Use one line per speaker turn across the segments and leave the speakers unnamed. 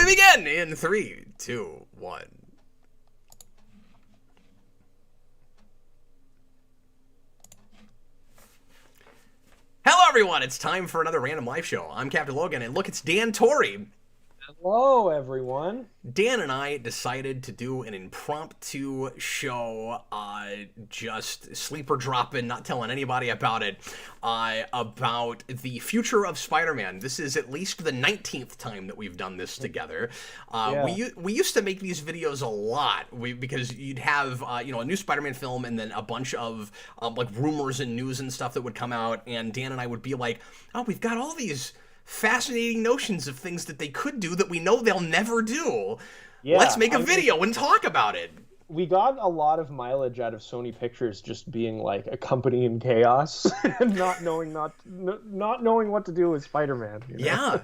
we begin in 3, 2, 1. Hello, everyone. It's time for another random live show. I'm Captain Logan, and look, it's Dan Torrey.
Hello, everyone.
Dan and I decided to do an impromptu show, just sleeper dropping, not telling anybody about it, about the future of Spider-Man. This is at least the 19th time that we've done this together. We used to make these videos a lot, because you'd have a new Spider-Man film and then a bunch of like rumors and news and stuff that would come out, and Dan and I would be like, oh, we've got all these fascinating notions of things that they could do that we know they'll never do. Yeah, let's make a video and talk about it.
We got a lot of mileage out of Sony Pictures just being like a company in chaos and not knowing what to do with Spider-Man.
Yeah.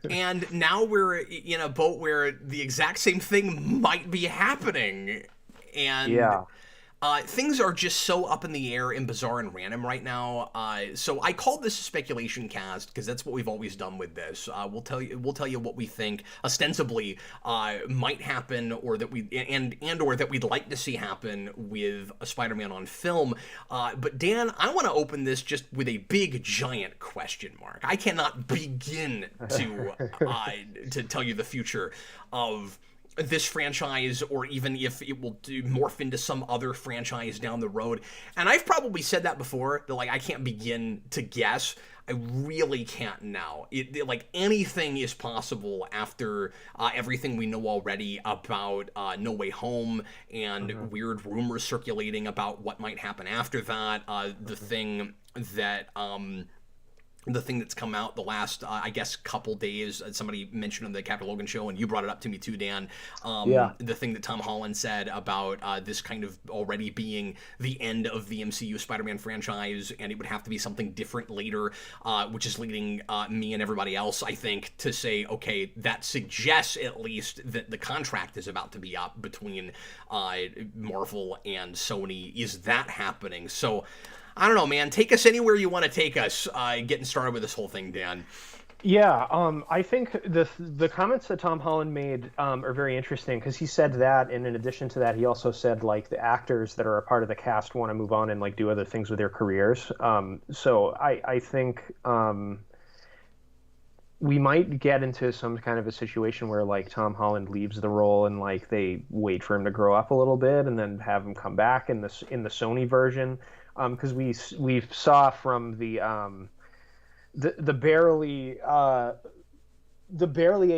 And now we're in a boat where the exact same thing might be happening. And yeah. Things are just so up in the air and bizarre and random right now. So I called this a speculation cast because that's what we've always done with this. We'll tell you what we think ostensibly might happen, or that or that we'd like to see happen with a Spider-Man on film. But Dan, I want to open this just with a big giant question mark. I cannot begin to tell you the future of this franchise, or even if it will morph into some other franchise down the road. And I've probably said that before, that I can't begin to guess. I really can't now. Anything is possible after everything we know already about No Way Home and weird rumors circulating about what might happen after that. The thing that's come out the last, couple days, somebody mentioned on the Captain Logan show, and you brought it up to me too, Dan. The thing that Tom Holland said about this kind of already being the end of the MCU Spider-Man franchise, and it would have to be something different later, which is leading me and everybody else, I think, to say, okay, that suggests at least that the contract is about to be up between Marvel and Sony. Is that happening? So I don't know, man. Take us anywhere you want to take us, getting started with this whole thing, Dan.
Yeah, I think the comments that Tom Holland made are very interesting, because he said that, and in addition to that, he also said the actors that are a part of the cast want to move on and do other things with their careers. So I think we might get into some kind of a situation where Tom Holland leaves the role and they wait for him to grow up a little bit and then have him come back in the Sony version. Because we saw from the barely a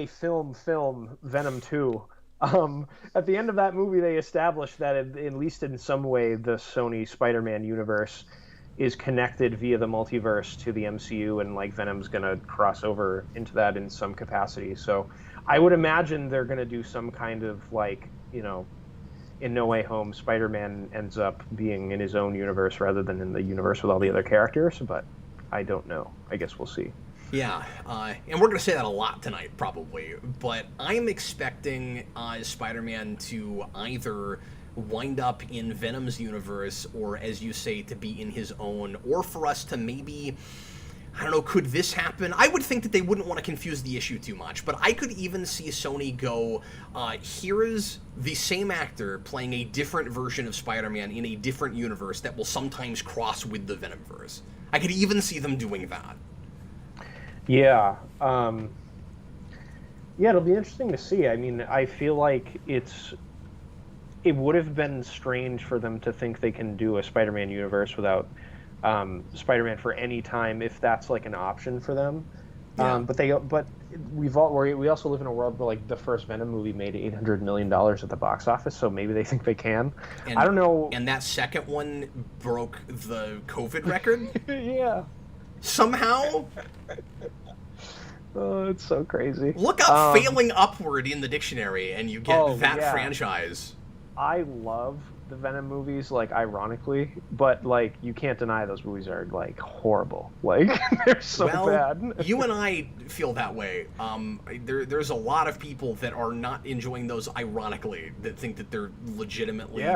film Venom 2. At the end of that movie, they established that at least in some way the Sony Spider-Man universe is connected via the multiverse to the MCU, and Venom's gonna cross over into that in some capacity. So I would imagine they're gonna do some kind of in No Way Home, Spider-Man ends up being in his own universe rather than in the universe with all the other characters, but I don't know. I guess we'll see.
Yeah, and we're going to say that a lot tonight, probably, but I'm expecting Spider-Man to either wind up in Venom's universe, or, as you say, to be in his own, or for us to maybe, I don't know, could this happen? I would think that they wouldn't want to confuse the issue too much, but I could even see Sony go, here is the same actor playing a different version of Spider-Man in a different universe that will sometimes cross with the Venomverse. I could even see them doing that.
Yeah. It'll be interesting to see. I mean, I feel like it would have been strange for them to think they can do a Spider-Man universe without Spider-Man for any time, if that's an option for them. Yeah. But we also live in a world where the first Venom movie made $800 million at the box office, so maybe they think they can.
And,
I don't know.
And that second one broke the COVID record.
Yeah.
Somehow.
Oh, it's so crazy.
Look up "failing upward" in the dictionary, and you get that franchise.
I love the Venom movies, ironically, but you can't deny those movies are horrible. They're so bad.
You and I feel that way. There's a lot of people that are not enjoying those ironically, that think that they're legitimately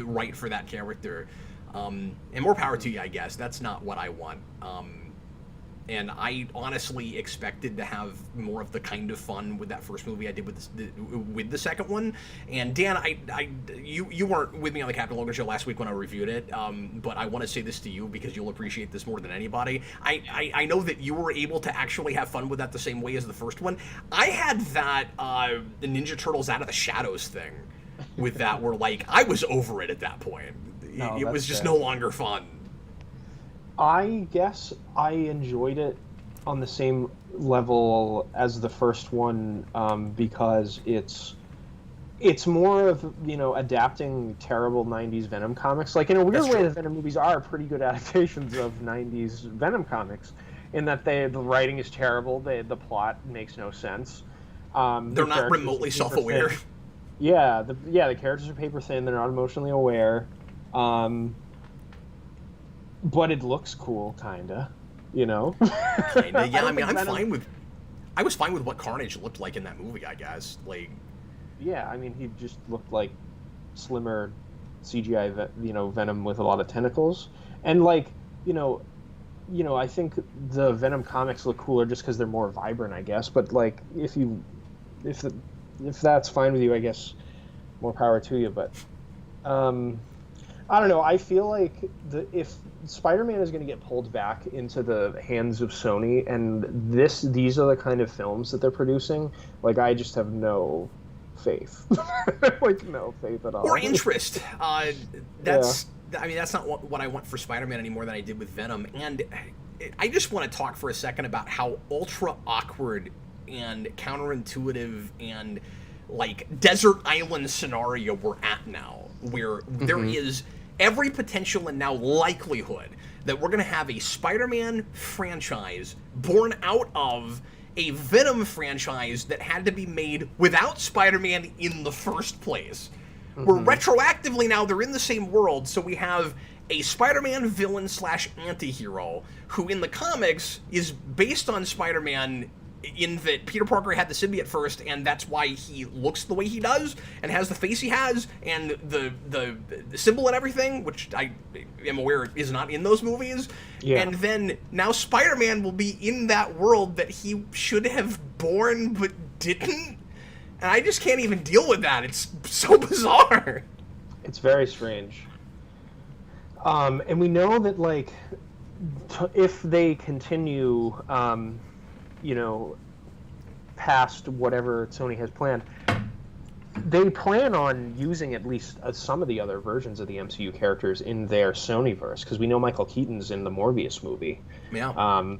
right for that character. And more power to you, I guess. That's not what I want. And I honestly expected to have more of the kind of fun with that first movie I did with the second one. And Dan, you weren't with me on the Captain Logan show last week when I reviewed it, but I want to say this to you because you'll appreciate this more than anybody. I know that you were able to actually have fun with that the same way as the first one. I had that the Ninja Turtles Out of the Shadows thing with that, where like I was over it at that point.
No,
it was just no longer fun.
I guess I enjoyed it on the same level as the first one, because it's more of, you know, adapting terrible 90s Venom comics. Like, in a weird way, the Venom movies are pretty good adaptations of 90s Venom comics, in that the writing is terrible, the plot makes no sense.
They're not remotely self-aware.
Yeah, the characters are paper thin, they're not emotionally aware. But it looks cool, kinda, you know?
Kinda, yeah. I mean, I was fine with what Carnage looked like in that movie, I guess. Like,
yeah, I mean, he just looked like slimmer CGI, Venom with a lot of tentacles, and like, you know, I think the Venom comics look cooler just because they're more vibrant, I guess. But like, if that's fine with you, I guess, more power to you. But I don't know. I feel like if Spider-Man is going to get pulled back into the hands of Sony, and these are the kind of films that they're producing, like, I just have no faith. Like, no faith at all.
Or interest. I mean, that's not what I want for Spider-Man any more than I did with Venom. And I just want to talk for a second about how ultra awkward and counterintuitive and like desert island scenario we're at now, where there is every potential and now likelihood that we're going to have a Spider-Man franchise born out of a Venom franchise that had to be made without Spider-Man in the first place. Where retroactively now they're in the same world, so we have a Spider-Man villain / anti-hero who in the comics is based on Spider-Man, in that Peter Parker had the symbiote first, and that's why he looks the way he does, and has the face he has, and the symbol and everything, which I am aware is not in those movies. Yeah. And then now Spider-Man will be in that world that he should have born but didn't. And I just can't even deal with that. It's so bizarre.
It's very strange. And we know that, like, if they continue, past whatever Sony has planned, they plan on using at least some of the other versions of the MCU characters in their Sonyverse, because we know Michael Keaton's in the Morbius movie.
Yeah.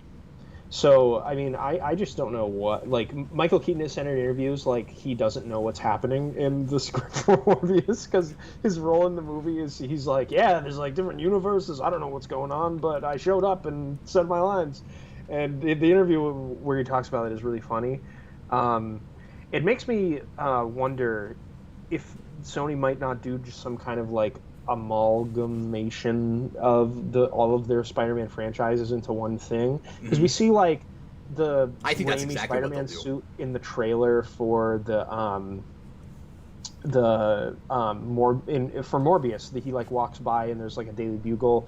So, I mean, I just don't know what... Like, Michael Keaton has said in interviews, like, he doesn't know what's happening in the script for Morbius, because his role in the movie is, he's like, yeah, there's, like, different universes, I don't know what's going on, but I showed up and said my lines. And the interview where he talks about it is really funny. It makes me wonder if Sony might not do just some kind of, like, amalgamation of all of their Spider-Man franchises into one thing, because we see like the Raimi Spider-Man suit in the trailer for for Morbius, that he like walks by and there's like a Daily Bugle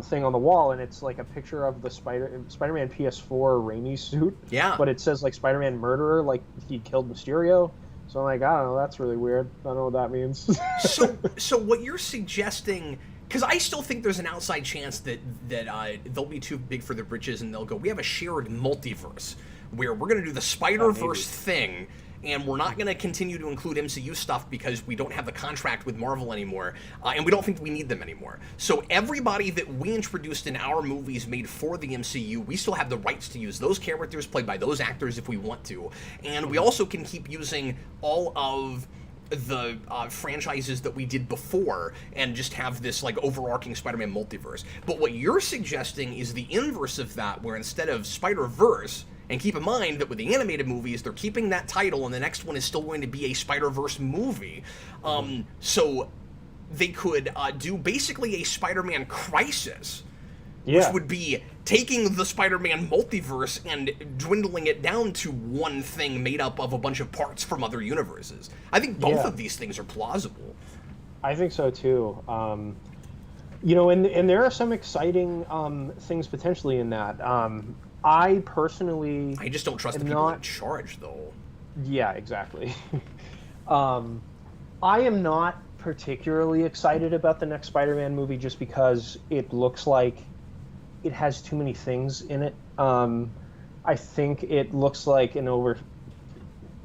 thing on the wall, and it's like a picture of the Spider-Man PS4 Raimi suit, but it says like Spider-Man murderer, like he killed Mysterio. So I'm like, I don't know, that's really weird. I don't know what that means.
So what you're suggesting, because I still think there's an outside chance that they'll be too big for their britches and they'll go, we have a shared multiverse where we're going to do the Spider-Verse thing, and we're not going to continue to include MCU stuff because we don't have the contract with Marvel anymore, and we don't think we need them anymore. So everybody that we introduced in our movies made for the MCU, we still have the rights to use those characters played by those actors if we want to. And we also can keep using all of the franchises that we did before and just have this like overarching Spider-Man multiverse. But what you're suggesting is the inverse of that, where instead of Spider-Verse, and keep in mind that with the animated movies, they're keeping that title, and the next one is still going to be a Spider-Verse movie. So they could do basically a Spider-Man Crisis, which would be taking the Spider-Man multiverse and dwindling it down to one thing made up of a bunch of parts from other universes. I think both of these things are plausible.
I think so, too. And there are some exciting things potentially in that. I personally,
I just don't trust the people in charge, though.
Yeah, exactly. um, I am not particularly excited about the next Spider-Man movie just because it looks like it has too many things in it. I think it looks like an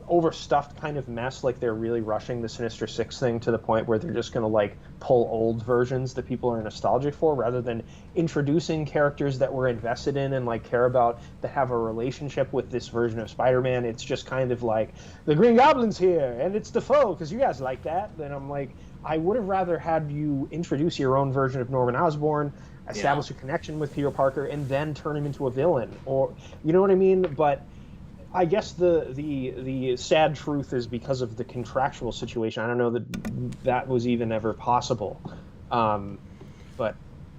overstuffed kind of mess, like they're really rushing the Sinister Six thing to the point where they're just going to like pull old versions that people are nostalgic for rather than introducing characters that we're invested in and like care about, that have a relationship with this version of Spider-Man. It's just kind of like the Green Goblin's here and it's Defoe because you guys like that. Then I'm like, I would have rather had you introduce your own version of Norman Osborn, establish a connection with Peter Parker, and then turn him into a villain, or you know what I mean? But I guess the sad truth is because of the contractual situation. I don't know that was even ever possible. But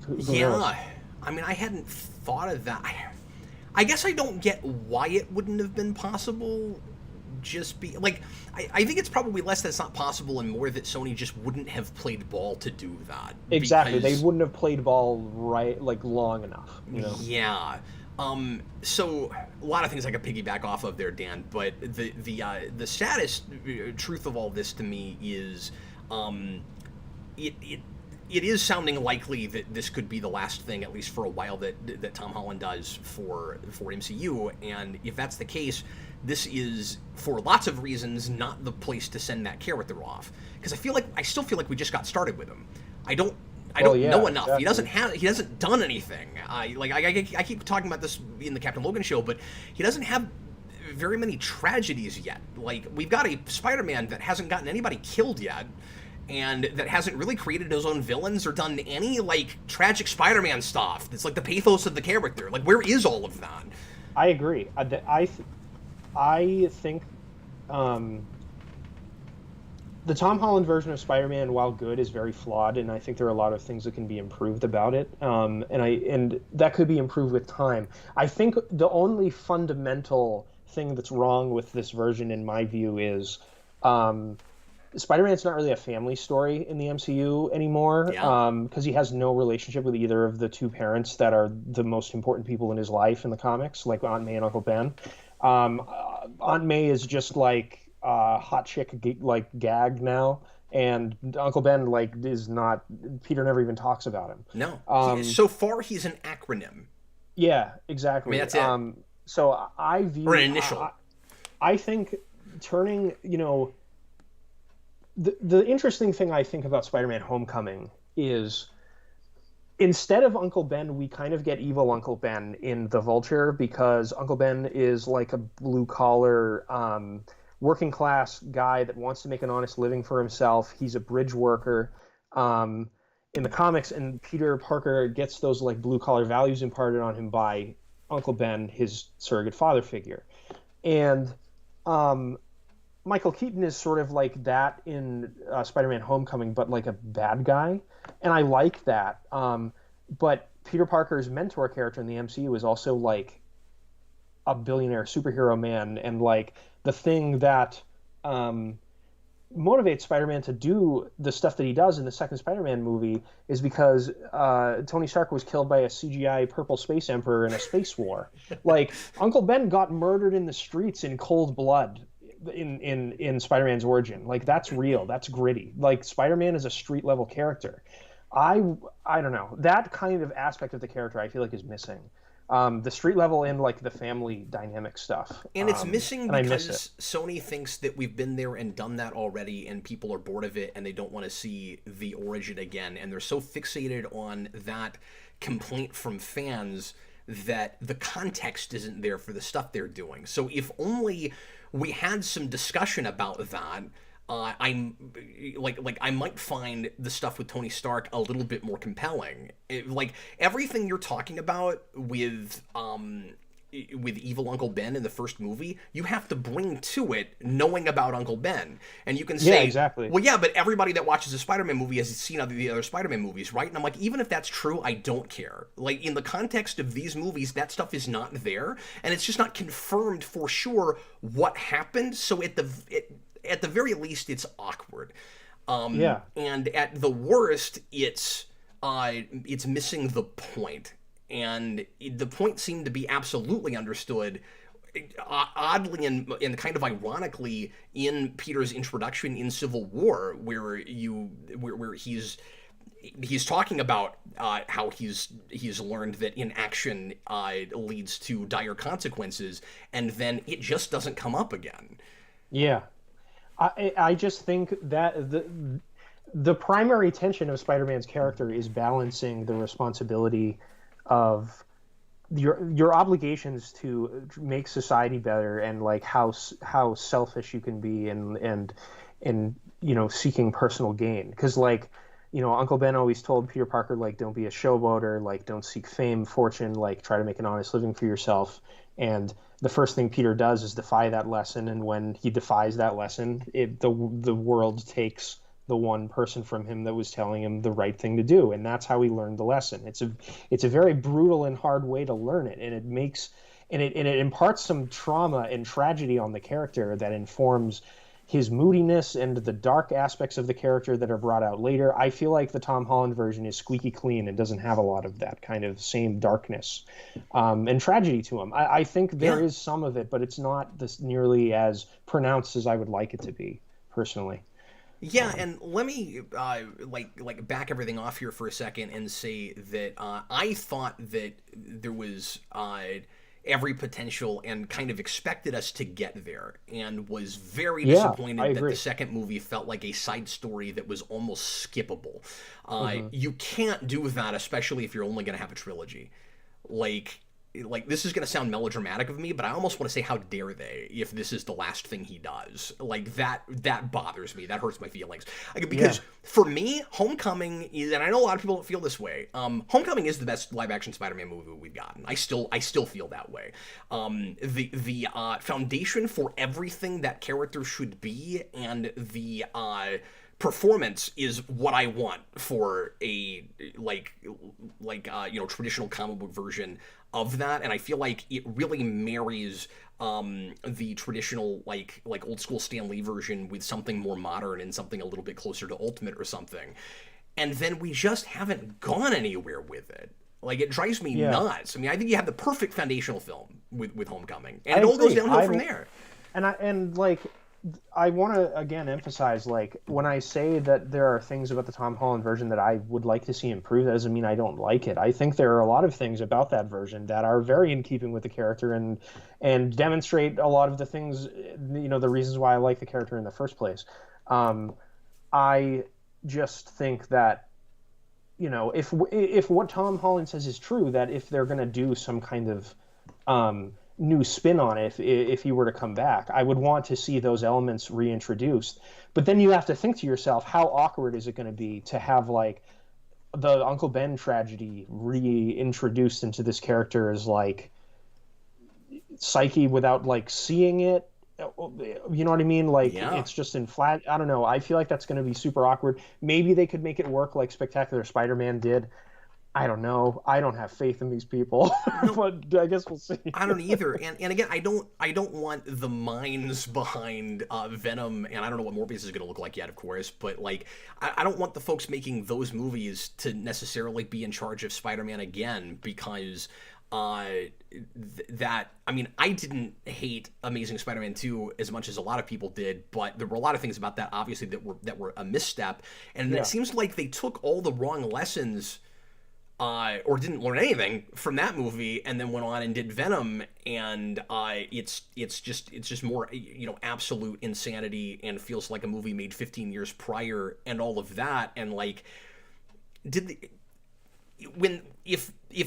who knows?
I mean, I hadn't thought of that. I guess I don't get why it wouldn't have been possible. Just be like, I think it's probably less that it's not possible and more that Sony just wouldn't have played ball to do that.
Exactly, they wouldn't have played ball right like long enough. You know?
Yeah. So a lot of things I could piggyback off of there, Dan, but the saddest truth of all this to me is, it is sounding likely that this could be the last thing, at least for a while, that Tom Holland does for MCU, and if that's the case, this is, for lots of reasons, not the place to send that character off, because I still feel like we just got started with him. I don't know enough. Exactly. He hasn't done anything. I keep talking about this in the Captain Logan show, but he doesn't have very many tragedies yet. Like, we've got a Spider-Man that hasn't gotten anybody killed yet, and that hasn't really created his own villains or done any like tragic Spider-Man stuff. It's like the pathos of the character. Like, where is all of that?
I agree. I think the Tom Holland version of Spider-Man, while good, is very flawed, and I think there are a lot of things that can be improved about it. And that could be improved with time. I think the only fundamental thing that's wrong with this version, in my view, is Spider-Man's not really a family story in the MCU anymore, because he has no relationship with either of the two parents that are the most important people in his life in the comics, like Aunt May and Uncle Ben. Aunt May is just like hot chick like gag now, and Uncle Ben like is not. Peter never even talks about him.
No, so far he's an acronym.
Yeah, exactly.
I mean, that's it.
So I view,
or an initial.
I think turning, the interesting thing I think about Spider-Man: Homecoming is, instead of Uncle Ben, we kind of get evil Uncle Ben in The Vulture, because Uncle Ben is like a blue-collar, working class guy that wants to make an honest living for himself. He's a bridge worker in the comics, and Peter Parker gets those like blue-collar values imparted on him by Uncle Ben, his surrogate father figure. And Michael Keaton is sort of like that in Spider-Man: Homecoming, but like a bad guy, and I like that. But Peter Parker's mentor character in the MCU is also like a billionaire superhero man, and like the thing that motivates Spider-Man to do the stuff that he does in the second Spider-Man movie is because Tony Stark was killed by a CGI purple space emperor in a space war. Like, Uncle Ben got murdered in the streets in cold blood in Spider-Man's origin. Like, that's real. That's gritty. Like, Spider-Man is a street level character. I don't know. That kind of aspect of the character I feel like is missing. The street level and like the family dynamic stuff.
And it's missing because Sony thinks that we've been there and done that already, and people are bored of it and they don't want to see the origin again. And they're so fixated on that complaint from fans that the context isn't there for the stuff they're doing. So if only we had some discussion about that, I might find the stuff with Tony Stark a little bit more compelling. Like, everything you're talking about with evil Uncle Ben in the first movie, you have to bring to it knowing about Uncle Ben. And you can say,
exactly.
Well, yeah, but everybody that watches a Spider-Man movie has seen the other Spider-Man movies, right? And I'm like, even if that's true, I don't care. Like, in the context of these movies, that stuff is not there, and it's just not confirmed for sure what happened. So at the very least, it's awkward. And at the worst, it's missing the point. and the point seemed to be absolutely understood. Oddly and kind of ironically, in Peter's introduction in Civil War, where he's talking about how he's learned that inaction leads to dire consequences, and then it just doesn't come up again.
Yeah, I just think that the primary tension of Spider-Man's character is balancing the responsibility of your obligations to make society better, and like how selfish you can be, and seeking personal gain. Because like, Uncle Ben always told Peter Parker, like, don't be a showboater, like, don't seek fame, fortune, like, try to make an honest living for yourself. And the first thing Peter does is defy that lesson, and when he defies that lesson, the world takes the one person from him that was telling him the right thing to do, and that's how he learned the lesson. It's a very brutal and hard way to learn it, and it imparts some trauma and tragedy on the character that informs his moodiness and the dark aspects of the character that are brought out later. I feel like the Tom Holland version is squeaky clean and doesn't have a lot of that kind of same darkness and tragedy to him. I think there is some of it, but it's not this nearly as pronounced as I would like it to be, personally.
Yeah, and let me like back everything off here for a second and say that I thought that there was every potential and kind of expected us to get there, and was very disappointed that the second movie felt like a side story that was almost skippable. You can't do that, especially if you're only going to have a trilogy. Like this is going to sound melodramatic of me, but I almost want to say, how dare they, if this is the last thing he does. Like, that bothers me. That hurts my feelings. Because for me, Homecoming is, and I know a lot of people don't feel this way, Homecoming is the best live-action Spider-Man movie we've gotten. I still feel that way. The foundation for everything that character should be, and the performance is what I want for a traditional comic book version of that, and I feel like it really marries the traditional like old school Stan Lee version with something more modern and something a little bit closer to Ultimate or something. And then we just haven't gone anywhere with it. Like, it drives me nuts. I mean, I think you have the perfect foundational film with Homecoming, and it all goes downhill from there.
I want to, again, emphasize, like, when I say that there are things about the Tom Holland version that I would like to see improved, that doesn't mean I don't like it. I think there are a lot of things about that version that are very in keeping with the character and demonstrate a lot of the things, the reasons why I like the character in the first place. I just think that, if what Tom Holland says is true, that if they're going to do some kind of new spin on it, if he were to come back, I would want to see those elements reintroduced. But then you have to think to yourself, how awkward is it going to be to have like the Uncle Ben tragedy reintroduced into this character as like psyche without like seeing it? You know what I mean? Like, it's just in flat. I don't know. I feel like that's going to be super awkward. Maybe they could make it work like Spectacular Spider-Man did. I don't know. I don't have faith in these people, but I guess we'll see.
I don't either. And again, I don't want the minds behind Venom, and I don't know what Morbius is going to look like yet, of course, but like, I don't want the folks making those movies to necessarily be in charge of Spider-Man again, because I didn't hate Amazing Spider-Man 2 as much as a lot of people did, but there were a lot of things about that, obviously, that were a misstep, and it seems like they took all the wrong lessons or didn't learn anything from that movie, and then went on and did Venom, and it's just more absolute insanity, and feels like a movie made 15 years prior, and all of that. And like, if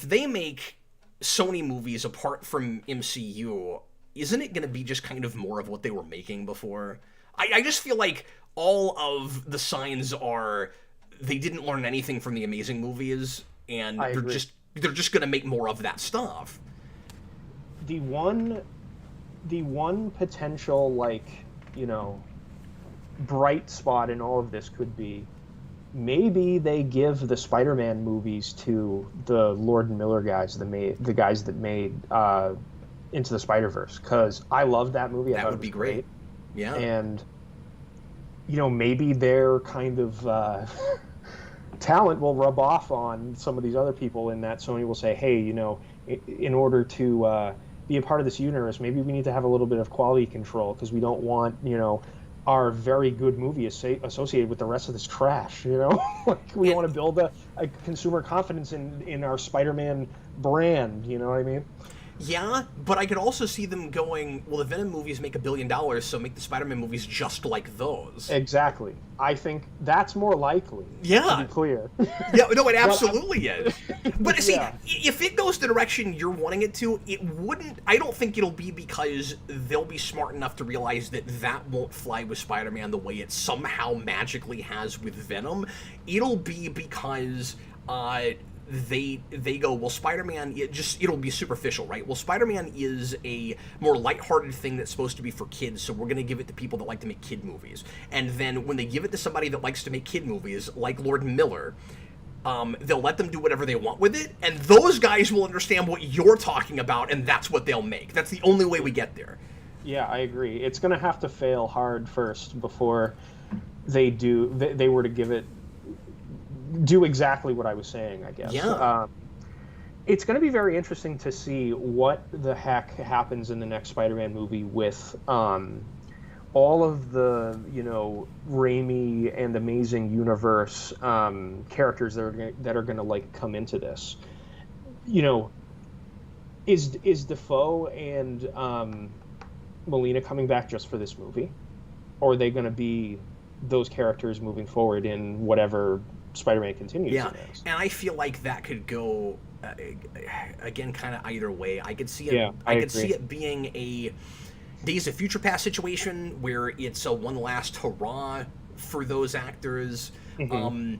they make Sony movies apart from MCU, isn't it going to be just kind of more of what they were making before? I just feel like all of the signs are they didn't learn anything from the Amazing movies, and they're just going to make more of that stuff.
The one potential, like, bright spot in all of this could be maybe they give the Spider-Man movies to the Lord and Miller guys, the guys that made Into the Spider-Verse, because I loved that movie.
That would be great. Yeah.
And maybe they're kind of talent will rub off on some of these other people, in that Sony will say, hey, in order to be a part of this universe, maybe we need to have a little bit of quality control, because we don't want, our very good movie associated with the rest of this trash, like we want to build a consumer confidence in our Spider-Man brand, you know what I mean?
Yeah, but I could also see them going, well, the Venom movies make $1 billion, so make the Spider-Man movies just like those.
Exactly. I think that's more likely,
yeah.
to be clear.
Yeah, no, it absolutely is. But see, if it goes the direction you're wanting it to, I don't think it'll be because they'll be smart enough to realize that won't fly with Spider-Man the way it somehow magically has with Venom. It'll be because they go, well, Spider-Man, it'll be superficial, right? Well, Spider-Man is a more lighthearted thing that's supposed to be for kids, so we're going to give it to people that like to make kid movies. And then when they give it to somebody that likes to make kid movies, like Lord Miller, they'll let them do whatever they want with it, and those guys will understand what you're talking about, and that's what they'll make. That's the only way we get there.
Yeah, I agree. It's going to have to fail hard first before they were to do exactly what I was saying, I guess.
Yeah.
It's going to be very interesting to see what the heck happens in the next Spider-Man movie with all of the, Raimi and Amazing Universe characters that are going to like come into this. Is Defoe and Molina coming back just for this movie, or are they going to be those characters moving forward in whatever Spider-Man continues?
Yeah, and I feel like that could go again kind of either way. I could see it.
Yeah,
I could see it being a Days of Future Past situation where it's a one last hurrah for those actors. Mm-hmm.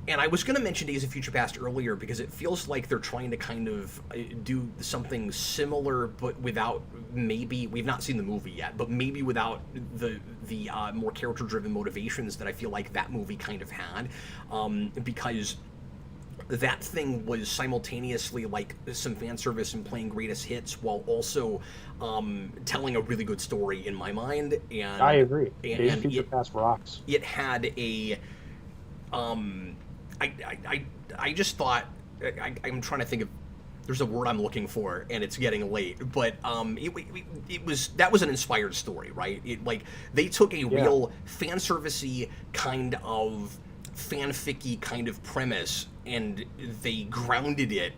And I was going to mention Days of Future Past earlier because it feels like they're trying to kind of do something similar, but without we've not seen the movie yet, but maybe without the more character-driven motivations that I feel like that movie kind of had, because that thing was simultaneously like some fan service and playing greatest hits while also telling a really good story in my mind. And
I agree. Days of Future Past rocks.
It had a I just thought I'm trying to think of there's a word I'm looking for and it's getting late, but that was an inspired story, right? They took a real fan servicey kind of fanficky kind of premise and they grounded it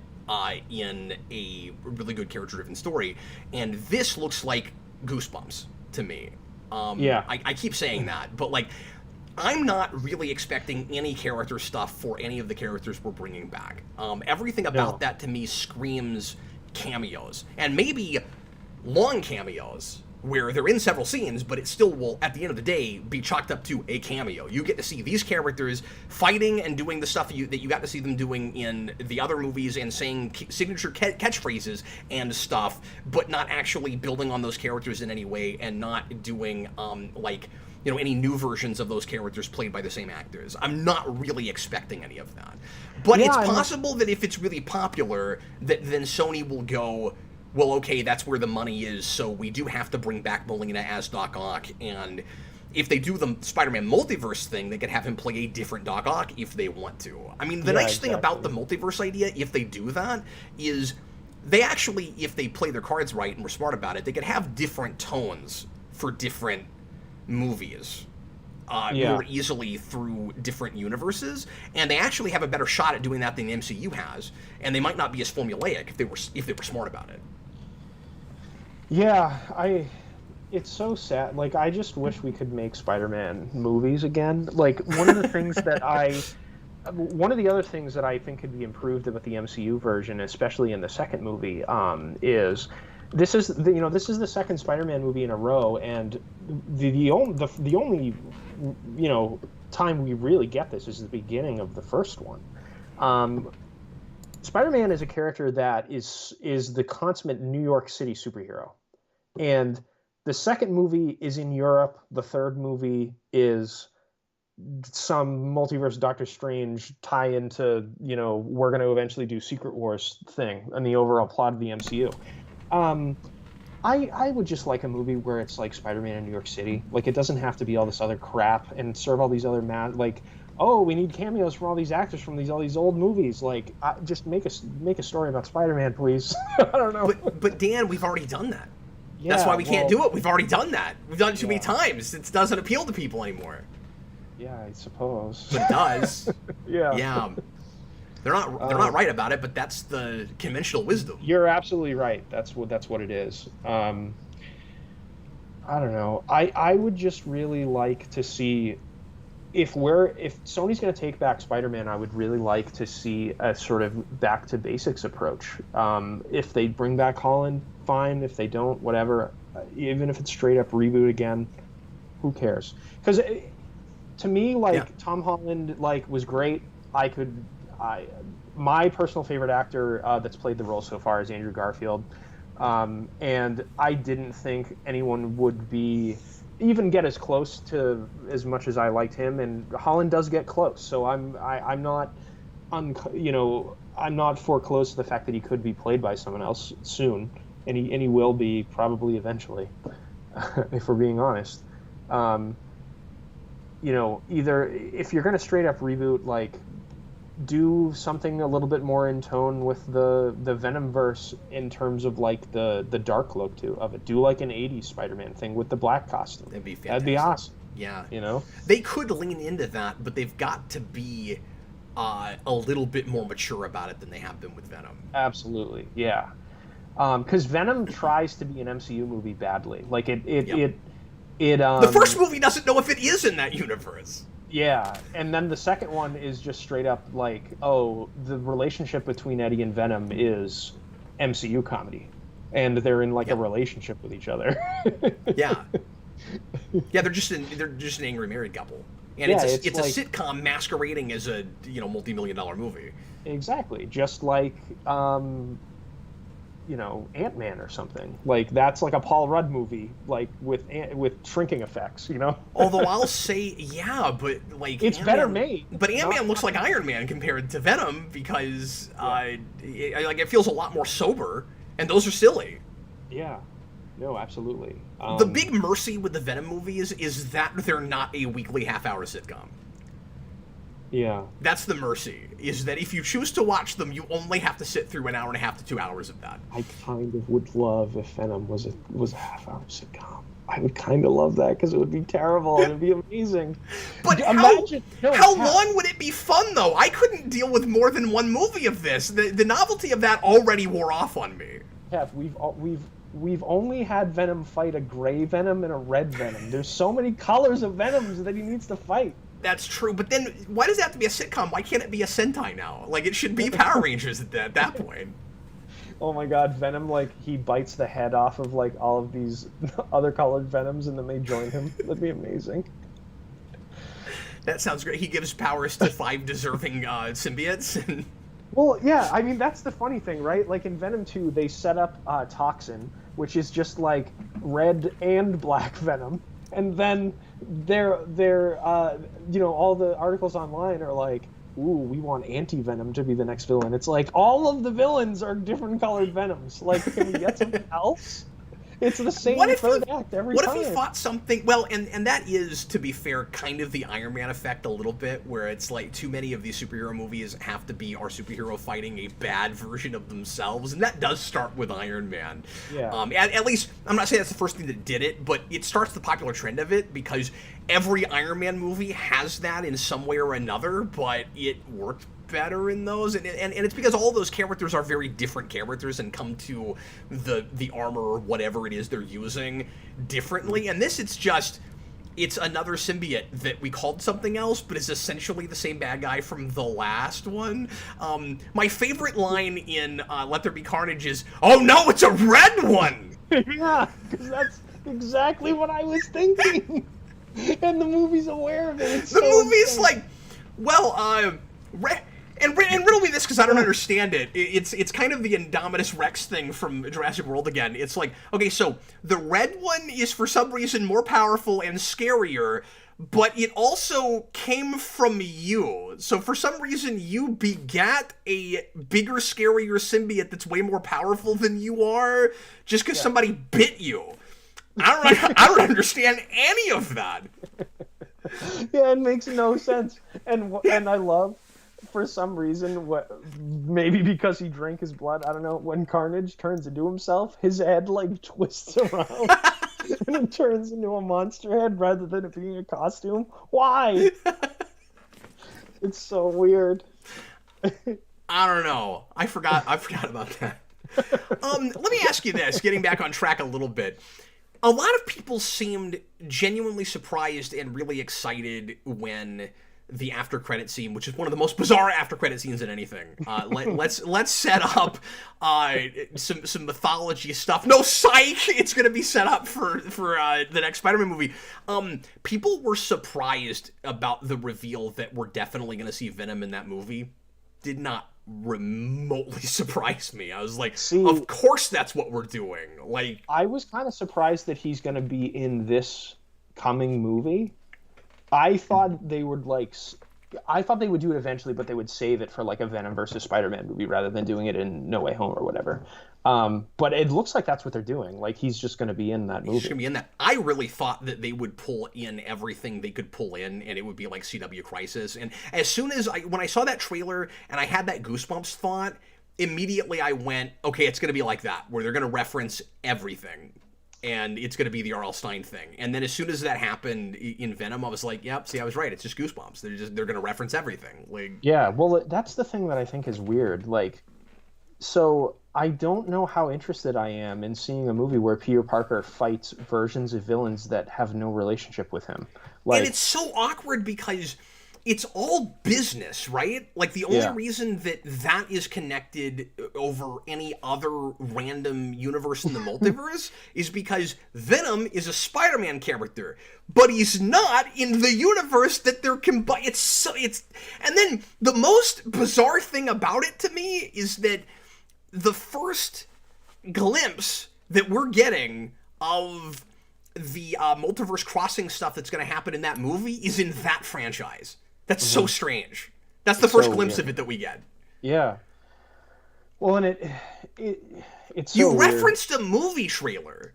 in a really good character-driven story, and this looks like Goosebumps to me. I keep saying that, but like, I'm not really expecting any character stuff for any of the characters we're bringing back. Everything about that to me screams cameos, and maybe long cameos where they're in several scenes, but it still will, at the end of the day, be chalked up to a cameo. You get to see these characters fighting and doing the stuff that you got to see them doing in the other movies and saying signature catchphrases and stuff, but not actually building on those characters in any way and not doing, any new versions of those characters played by the same actors. I'm not really expecting any of that. But it's possible that if it's really popular, that then Sony will go, well, okay, that's where the money is, so we do have to bring back Molina as Doc Ock, and if they do the Spider-Man multiverse thing, they could have him play a different Doc Ock if they want to. I mean, the nice thing about the multiverse idea, if they do that, is they actually, if they play their cards right and were smart about it, they could have different tones for different movies more easily through different universes, and they actually have a better shot at doing that than the MCU has, and they might not be as formulaic if they were smart about it.
Yeah, it's so sad. Like, I just wish we could make Spider-Man movies again. Like, one of the other things that I think could be improved about the MCU version, especially in the second movie, is this is the second Spider-Man movie in a row, and the only time we really get this is the beginning of the first one. Spider-Man is a character that is the consummate New York City superhero, and the second movie is in Europe. The third movie is some multiverse Doctor Strange tie into we're going to eventually do Secret Wars thing and the overall plot of the MCU. I would just like a movie where it's like Spider-Man in New York City. Like, it doesn't have to be all this other crap and serve all these other oh, we need cameos from all these actors from all these old movies. Like, just make a story about Spider-Man, please. I don't know.
But Dan, we've already done that.
Yeah,
that's why we can't do it. We've already done that. We've done it too many times. It doesn't appeal to people anymore.
Yeah, I suppose.
But it does.
Yeah.
Yeah. They're not right about it, but that's the conventional wisdom.
You're absolutely right. That's what it is. I don't know. I would just really like to see if Sony's going to take back Spider-Man, I would really like to see a sort of back to basics approach. If they bring back Holland, fine. If they don't, whatever. Even if it's straight up reboot again, who cares? Because to me, Tom Holland was great. My personal favorite actor that's played the role so far is Andrew Garfield, and I didn't think anyone would even get as close to as much as I liked him, and Holland does get close. So I'm not I'm not foreclosed to the fact that he could be played by someone else soon, and he will be probably eventually, if we're being honest. Either if you're going to straight up reboot, do something a little bit more in tone with the Venom verse in terms of the dark look of it. Do an 80s Spider-Man thing with the black costume.
That'd be fantastic.
That'd be awesome.
Yeah. They could lean into that, but they've got to be a little bit more mature about it than they have been with Venom.
Absolutely. Yeah. Because Venom tries to be an MCU movie badly.
The first movie doesn't know if it is in that universe.
Yeah, and then the second one is just straight up the relationship between Eddie and Venom is MCU comedy, and they're in a relationship with each other.
Yeah, they're just an angry married couple, and it's a sitcom masquerading as a multi-million-dollar movie.
Exactly, just Ant-Man or something. That's a Paul Rudd movie, with shrinking effects,
Although I'll say, but
it's better made.
But Ant-Man looks like Iron Man compared to Venom because it feels a lot more sober, and those are silly.
Yeah. No, absolutely.
The big mercy with the Venom movies is that they're not a weekly half-hour sitcom.
Yeah.
That's the mercy, is that if you choose to watch them, you only have to sit through an hour and a half to 2 hours of that.
I kind of would love if Venom was a half-hour sitcom. I would kind of love that because it would be terrible and it would be amazing.
But how long would it be fun, though? I couldn't deal with more than one movie of this. The novelty of that already wore off on me.
Kev, we've only had Venom fight a gray Venom and a red Venom. There's so many colors of Venoms that he needs to fight.
That's true, but then why does it have to be a sitcom? Why can't it be a Sentai now? It should be Power Rangers at that point.
Oh my god, Venom, he bites the head off of, all of these other colored Venoms and then they join him. That'd be amazing.
That sounds great. He gives powers to 5 deserving symbiotes.
Well, yeah, I mean, that's the funny thing, right? In Venom 2, they set up Toxin, which is just, red and black Venom. And then all the articles online are ooh, we want Anti-Venom to be the next villain. It's all of the villains are different colored Venoms. Can we get something else? It's the same third act every time.
What if he fought something... Well, and that is, to be fair, kind of the Iron Man effect a little bit, where it's too many of these superhero movies have to be our superhero fighting a bad version of themselves, and that does start with Iron Man.
Yeah.
At least, I'm not saying that's the first thing that did it, but it starts the popular trend of it, because every Iron Man movie has that in some way or another, but it worked better in those, and it's because all those characters are very different characters and come to the armor or whatever it is they're using differently. And this, it's another symbiote that we called something else, but is essentially the same bad guy from the last one. My favorite line in Let There Be Carnage is, "Oh no, it's a red one!"
Yeah, because that's exactly what I was thinking. And the movie's aware of it.
The movie's And riddle me this, because I don't understand it. It's kind of the Indominus Rex thing from Jurassic World again. It's okay, so the red one is for some reason more powerful and scarier, but it also came from you. So for some reason you begat a bigger, scarier symbiote that's way more powerful than you are, just because somebody bit you. I don't understand any of that.
Yeah, it makes no sense. And I love, for some reason, maybe because he drank his blood, I don't know, when Carnage turns into himself, his head like twists around and it turns into a monster head rather than it being a costume. Why? It's so weird.
I don't know. I forgot about that. Let me ask you this, getting back on track a little bit. A lot of people seemed genuinely surprised and really excited when the after credit scene, which is one of the most bizarre after credit scenes in anything. Let's set up some mythology stuff. No, psych! It's gonna be set up for the next Spider-Man movie. People were surprised about the reveal that we're definitely gonna see Venom in that movie. Did not remotely surprise me. I was like, of course that's what we're doing. Like,
I was kind of surprised that he's going to be in this coming movie. I thought they would do it eventually, but they would save it for like a Venom versus Spider-Man movie rather than doing it in No Way Home or whatever. But it looks like that's what they're doing. Like, he's just going to be in that movie.
He's going to be in that. I really thought that they would pull in everything they could pull in, and it would be like CW Crisis. And as soon as when I saw that trailer and I had that Goosebumps thought, immediately I went, okay, it's going to be like that, where they're going to reference everything. And it's going to be the R.L. Stine thing. And then as soon as that happened in Venom, I was like, yep, see, I was right. It's just Goosebumps. They're going to reference everything. Like,
yeah, well, that's the thing that I think is weird. Like, so I don't know how interested I am in seeing a movie where Peter Parker fights versions of villains that have no relationship with him.
Like, and it's so awkward because it's all business, right? Like, the only reason that is connected over any other random universe in the multiverse is because Venom is a Spider-Man character, but he's not in the universe that they're combined. And then the most bizarre thing about it to me is that the first glimpse that we're getting of the multiverse crossing stuff that's going to happen in that movie is in that franchise. That's so strange. That's the first glimpse of it that we get.
Yeah. Well, and it's so
you
weird.
Referenced a movie trailer.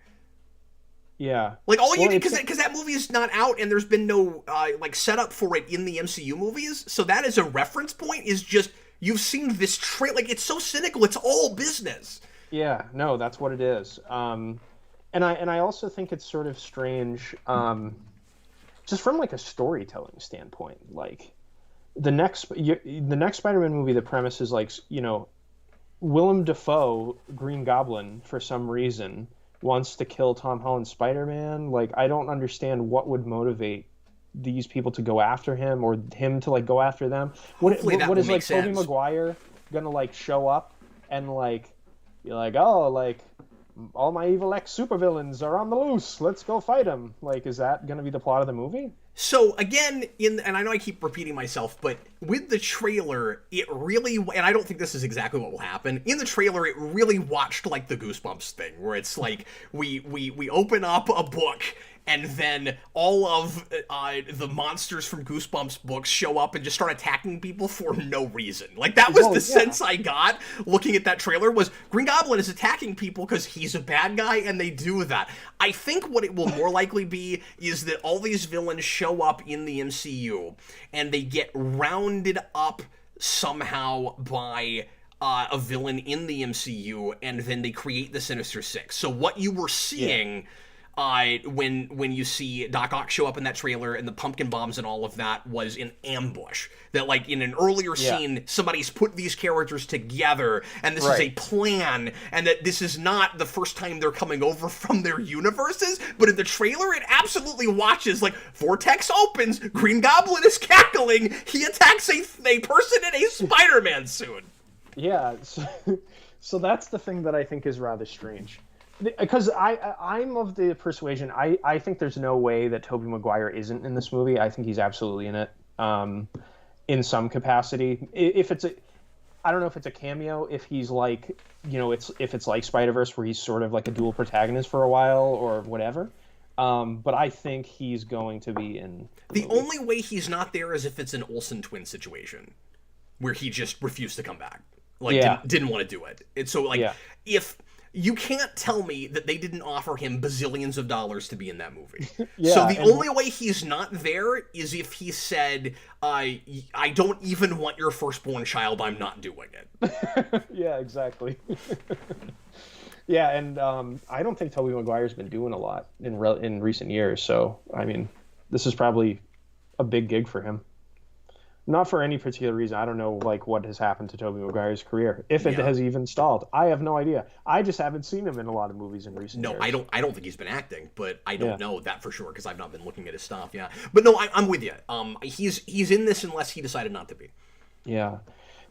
Yeah.
Like, all you need, because that movie is not out and there's been no like setup for it in the MCU movies. So that as a reference point is just, you've seen this trailer. Like, it's so cynical. It's all business.
Yeah. No, that's what it is. And I also think it's sort of strange. Just from like a storytelling standpoint, like the next Spider-Man movie, the premise is like, you know, Willem Dafoe, Green Goblin, for some reason wants to kill Tom Holland's Spider-Man. Like, I don't understand what would motivate these people to go after him or him to like go after them. What is like Tobey Maguire gonna like show up and like be like, oh, like, all my evil ex-supervillains are on the loose. Let's go fight them. Like, is that going to be the plot of the movie?
So, again, and I know I keep repeating myself, but with the trailer, it really, and I don't think this is exactly what will happen, in the trailer, it really watched like the Goosebumps thing, where it's like, we open up a book, and then all of the monsters from Goosebumps books show up and just start attacking people for no reason. Like, that was the sense I got looking at that trailer, was Green Goblin is attacking people because he's a bad guy, and they do that. I think what it will more likely be is that all these villains show up in the MCU, and they get rounded up somehow by a villain in the MCU, and then they create the Sinister Six. So what you were seeing... Yeah. When you see Doc Ock show up in that trailer and the pumpkin bombs and all of that was an ambush. That, like, in an earlier scene, somebody's put these characters together, and this is a plan, and that this is not the first time they're coming over from their universes, but in the trailer, it absolutely watches, like, Vortex opens, Green Goblin is cackling, he attacks a person in a Spider-Man suit.
Yeah, so that's the thing that I think is rather strange. Because I'm of the persuasion, I think there's no way that Tobey Maguire isn't in this movie. I think he's absolutely in it, in some capacity. I don't know if it's a cameo, if he's like, you know, if it's like Spider-Verse where he's sort of like a dual protagonist for a while or whatever. But I think he's going to be in
the only way he's not there is if it's an Olsen twin situation, where he just refused to come back, like didn't want to do it. And so, like, if You can't tell me that they didn't offer him bazillions of dollars to be in that movie.
Yeah,
So the only way he's not there is if he said, I don't even want your firstborn child, I'm not doing it.
Yeah, exactly. Yeah, and I don't think Tobey Maguire's been doing a lot in recent years, so, I mean, this is probably a big gig for him. Not for any particular reason. I don't know like what has happened to Tobey Maguire's career, if it has even stalled. I have no idea. I just haven't seen him in a lot of movies in recent years.
No, I don't think he's been acting, but I don't know that for sure because I've not been looking at his stuff. Yeah, but no, I'm with you. He's in this unless he decided not to be.
Yeah,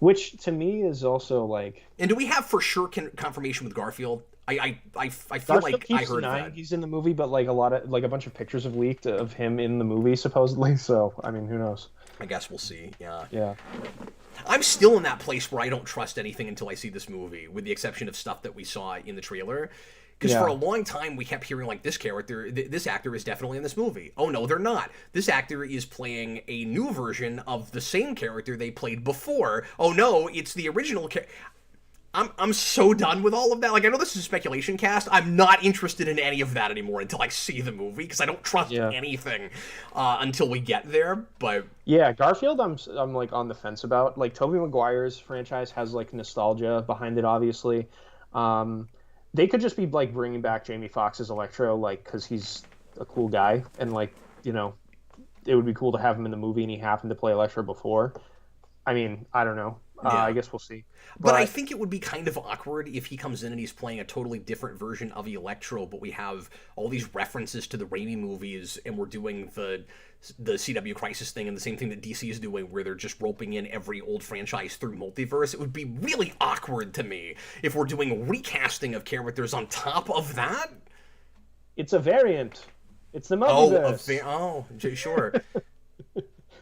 which to me is also like.
And do we have for sure confirmation with Garfield? I feel
Garfield
like I heard that
he's in the movie, but like a bunch of pictures have leaked of him in the movie supposedly. So I mean, who knows?
I guess we'll see. Yeah.
Yeah.
I'm still in that place where I don't trust anything until I see this movie, with the exception of stuff that we saw in the trailer. Because for a long time we kept hearing like this actor is definitely in this movie. Oh no, they're not. This actor is playing a new version of the same character they played before. Oh no, it's the original character. I'm so done with all of that. Like, I know this is a speculation cast. I'm not interested in any of that anymore until I see the movie, because I don't trust anything until we get there. But
yeah, Garfield, I'm like on the fence about. Like, Tobey Maguire's franchise has like nostalgia behind it, obviously. They could just be like bringing back Jamie Foxx's Electro, like, because he's a cool guy, and like, you know, it would be cool to have him in the movie, and he happened to play Electro before. I mean, I don't know. I guess we'll see.
But I think it would be kind of awkward if he comes in and he's playing a totally different version of Electro, but we have all these references to the Raimi movies, and we're doing the CW Crisis thing and the same thing that DC is doing, where they're just roping in every old franchise through multiverse. It would be really awkward to me if we're doing recasting of characters on top of that.
It's a variant. It's the multiverse.
Sure.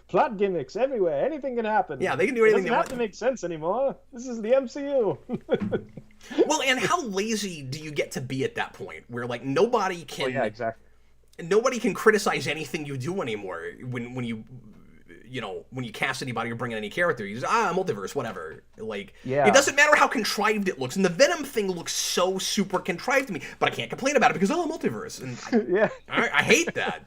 Plot gimmicks everywhere. Anything can happen.
Yeah, they can do anything.
It doesn't have to make sense anymore. This is the MCU.
Well, and how lazy do you get to be at that point, where like nobody can?
Well, yeah, exactly.
Nobody can criticize anything you do anymore. When you cast anybody or bring in any character, you just multiverse, whatever. Like, it doesn't matter how contrived it looks. And the Venom thing looks so super contrived to me, but I can't complain about it because multiverse. And I hate that.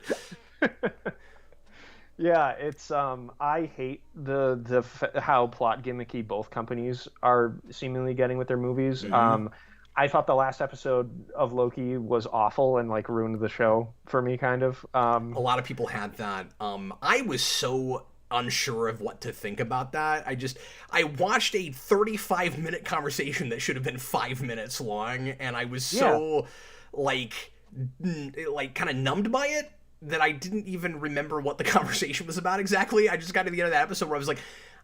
Yeah, it's I hate the how plot gimmicky both companies are seemingly getting with their movies. Mm-hmm. I thought the last episode of Loki was awful and like ruined the show for me, kind of. A
lot of people had that. I was so unsure of what to think about that. I watched a 35-minute conversation that should have been 5 minutes long, and I was so like kind of numbed by it that I didn't even remember what the conversation was about exactly. I just got to the end of that episode where I was like,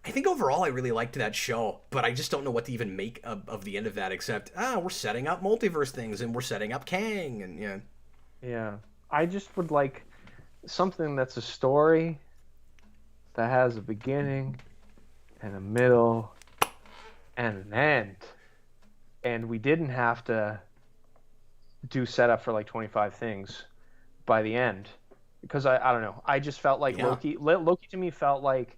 I think overall I really liked that show, but I just don't know what to even make of the end of that, except, we're setting up multiverse things, and we're setting up Kang, and yeah.
Yeah. I just would like something that's a story that has a beginning and a middle and an end. And we didn't have to do setup for like 25 things by the end. Because I don't know. I just felt like Loki to me felt like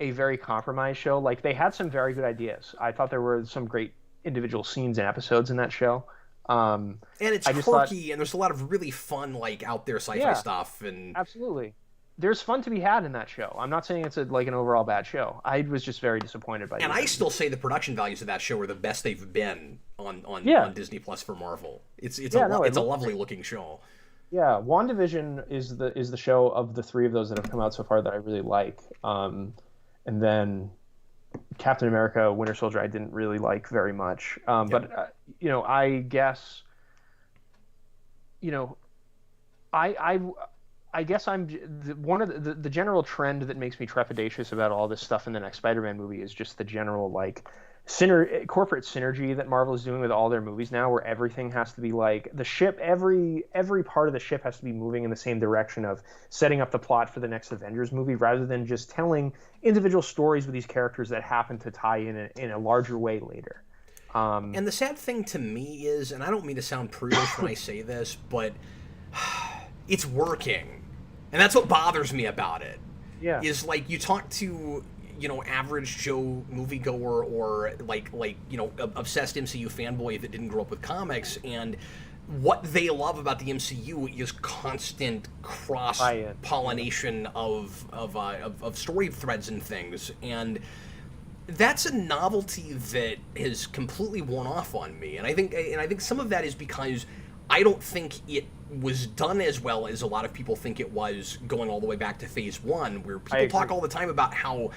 a very compromised show. Like, they had some very good ideas. I thought there were some great individual scenes and episodes in that show.
And it's quirky, and there's a lot of really fun, like, out there sci-fi stuff. And
absolutely. There's fun to be had in that show. I'm not saying it's an overall bad show. I was just very disappointed by it.
And I still say the production values of that show are the best they've been on Disney Plus for Marvel. It's a lovely looking show.
Yeah, WandaVision is the show of the three of those that have come out so far that I really like. And then Captain America, Winter Soldier, I didn't really like very much. But I guess, I guess I'm one of the general trend that makes me trepidatious about all this stuff in the next Spider-Man movie is just the general like corporate synergy that Marvel is doing with all their movies now, where everything has to be like the ship, every part of the ship has to be moving in the same direction of setting up the plot for the next Avengers movie, rather than just telling individual stories with these characters that happen to tie in a larger way later.
And the sad thing to me is, and I don't mean to sound prudish when I say this, but it's working. And that's what bothers me about it.
Yeah.
Is like you talk to average Joe moviegoer or obsessed MCU fanboy that didn't grow up with comics, and what they love about the MCU is constant cross pollination of story threads and things, and that's a novelty that has completely worn off on me. And I think some of that is because I don't think it was done as well as a lot of people think it was, going all the way back to Phase 1, where people talk all the time about how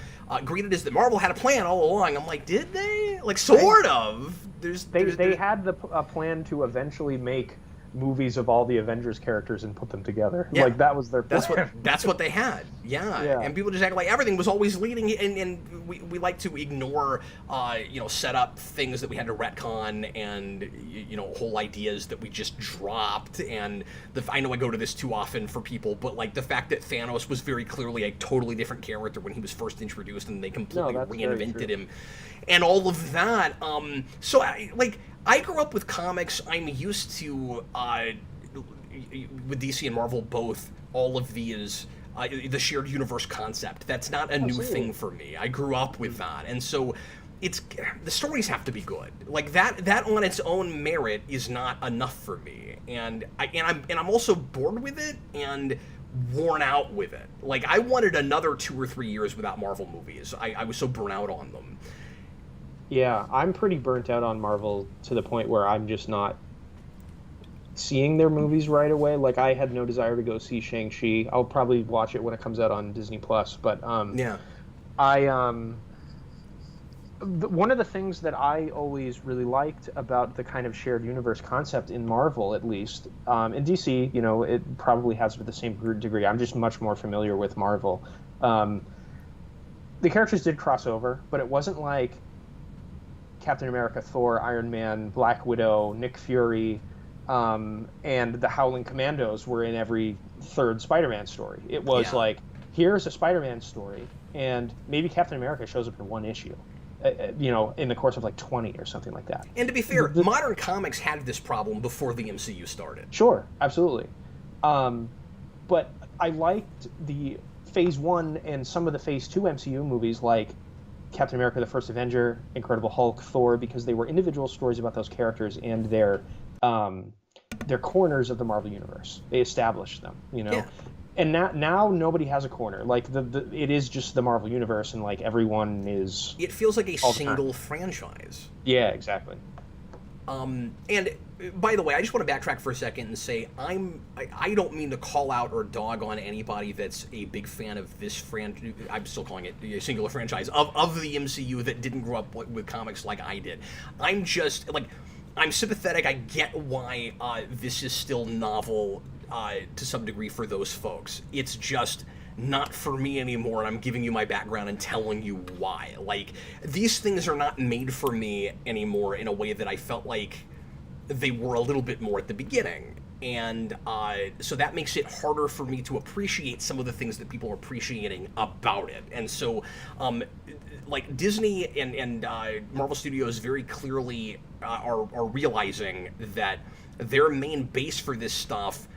great it is that Marvel had a plan all along. I'm like, did they? Like, sort of.
They had a plan to eventually make movies of all the Avengers characters and put them together.
Yeah.
Like, that was their plan.
That's what they had. Yeah. And people just act like everything was always leading, and we like to ignore set up things that we had to retcon, and whole ideas that we just dropped. And I know I go to this too often for people, but like the fact that Thanos was very clearly a totally different character when he was first introduced, and they completely reinvented him, and all of that. So I grew up with comics. I'm used to, with DC and Marvel both, all of these, the shared universe concept. That's not a new thing for me. I grew up with that. And so the stories have to be good. Like, that on its own merit is not enough for me. And I'm also bored with it and worn out with it. Like, I wanted another 2 or 3 years without Marvel movies. I was so burnt out on them.
Yeah, I'm pretty burnt out on Marvel to the point where I'm just not seeing their movies right away. Like, I had no desire to go see Shang-Chi. I'll probably watch it when it comes out on Disney+. But one of the things that I always really liked about the kind of shared universe concept in Marvel, at least, in DC, it probably has to the same degree. I'm just much more familiar with Marvel. The characters did cross over, but it wasn't like Captain America, Thor, Iron Man, Black Widow, Nick Fury, and the Howling Commandos were in every third Spider-Man story. It was like, here's a Spider-Man story, and maybe Captain America shows up in one issue, in the course of like 20 or something like that.
And to be fair, modern comics had this problem before the MCU started.
Sure, absolutely. But I liked the Phase 1 and some of the Phase 2 MCU movies, like Captain America, the First Avenger, Incredible Hulk, Thor, because they were individual stories about those characters and their corners of the Marvel Universe. They established them, Yeah. And now nobody has a corner. Like, it is just the Marvel Universe, and like everyone is...
It feels like a single franchise.
Yeah, exactly.
And by the way, I just want to backtrack for a second and say I don't mean to call out or dog on anybody that's a big fan of this franchise. I'm still calling it a singular franchise of the MCU that didn't grow up with comics like I did. I'm just I'm sympathetic. I get why this is still novel to some degree for those folks. It's just not for me anymore, and I'm giving you my background and telling you why. Like, these things are not made for me anymore in a way that I felt like they were a little bit more at the beginning. And so that makes it harder for me to appreciate some of the things that people are appreciating about it. And so, like, Disney and Marvel Studios very clearly are realizing that their main base for this stuff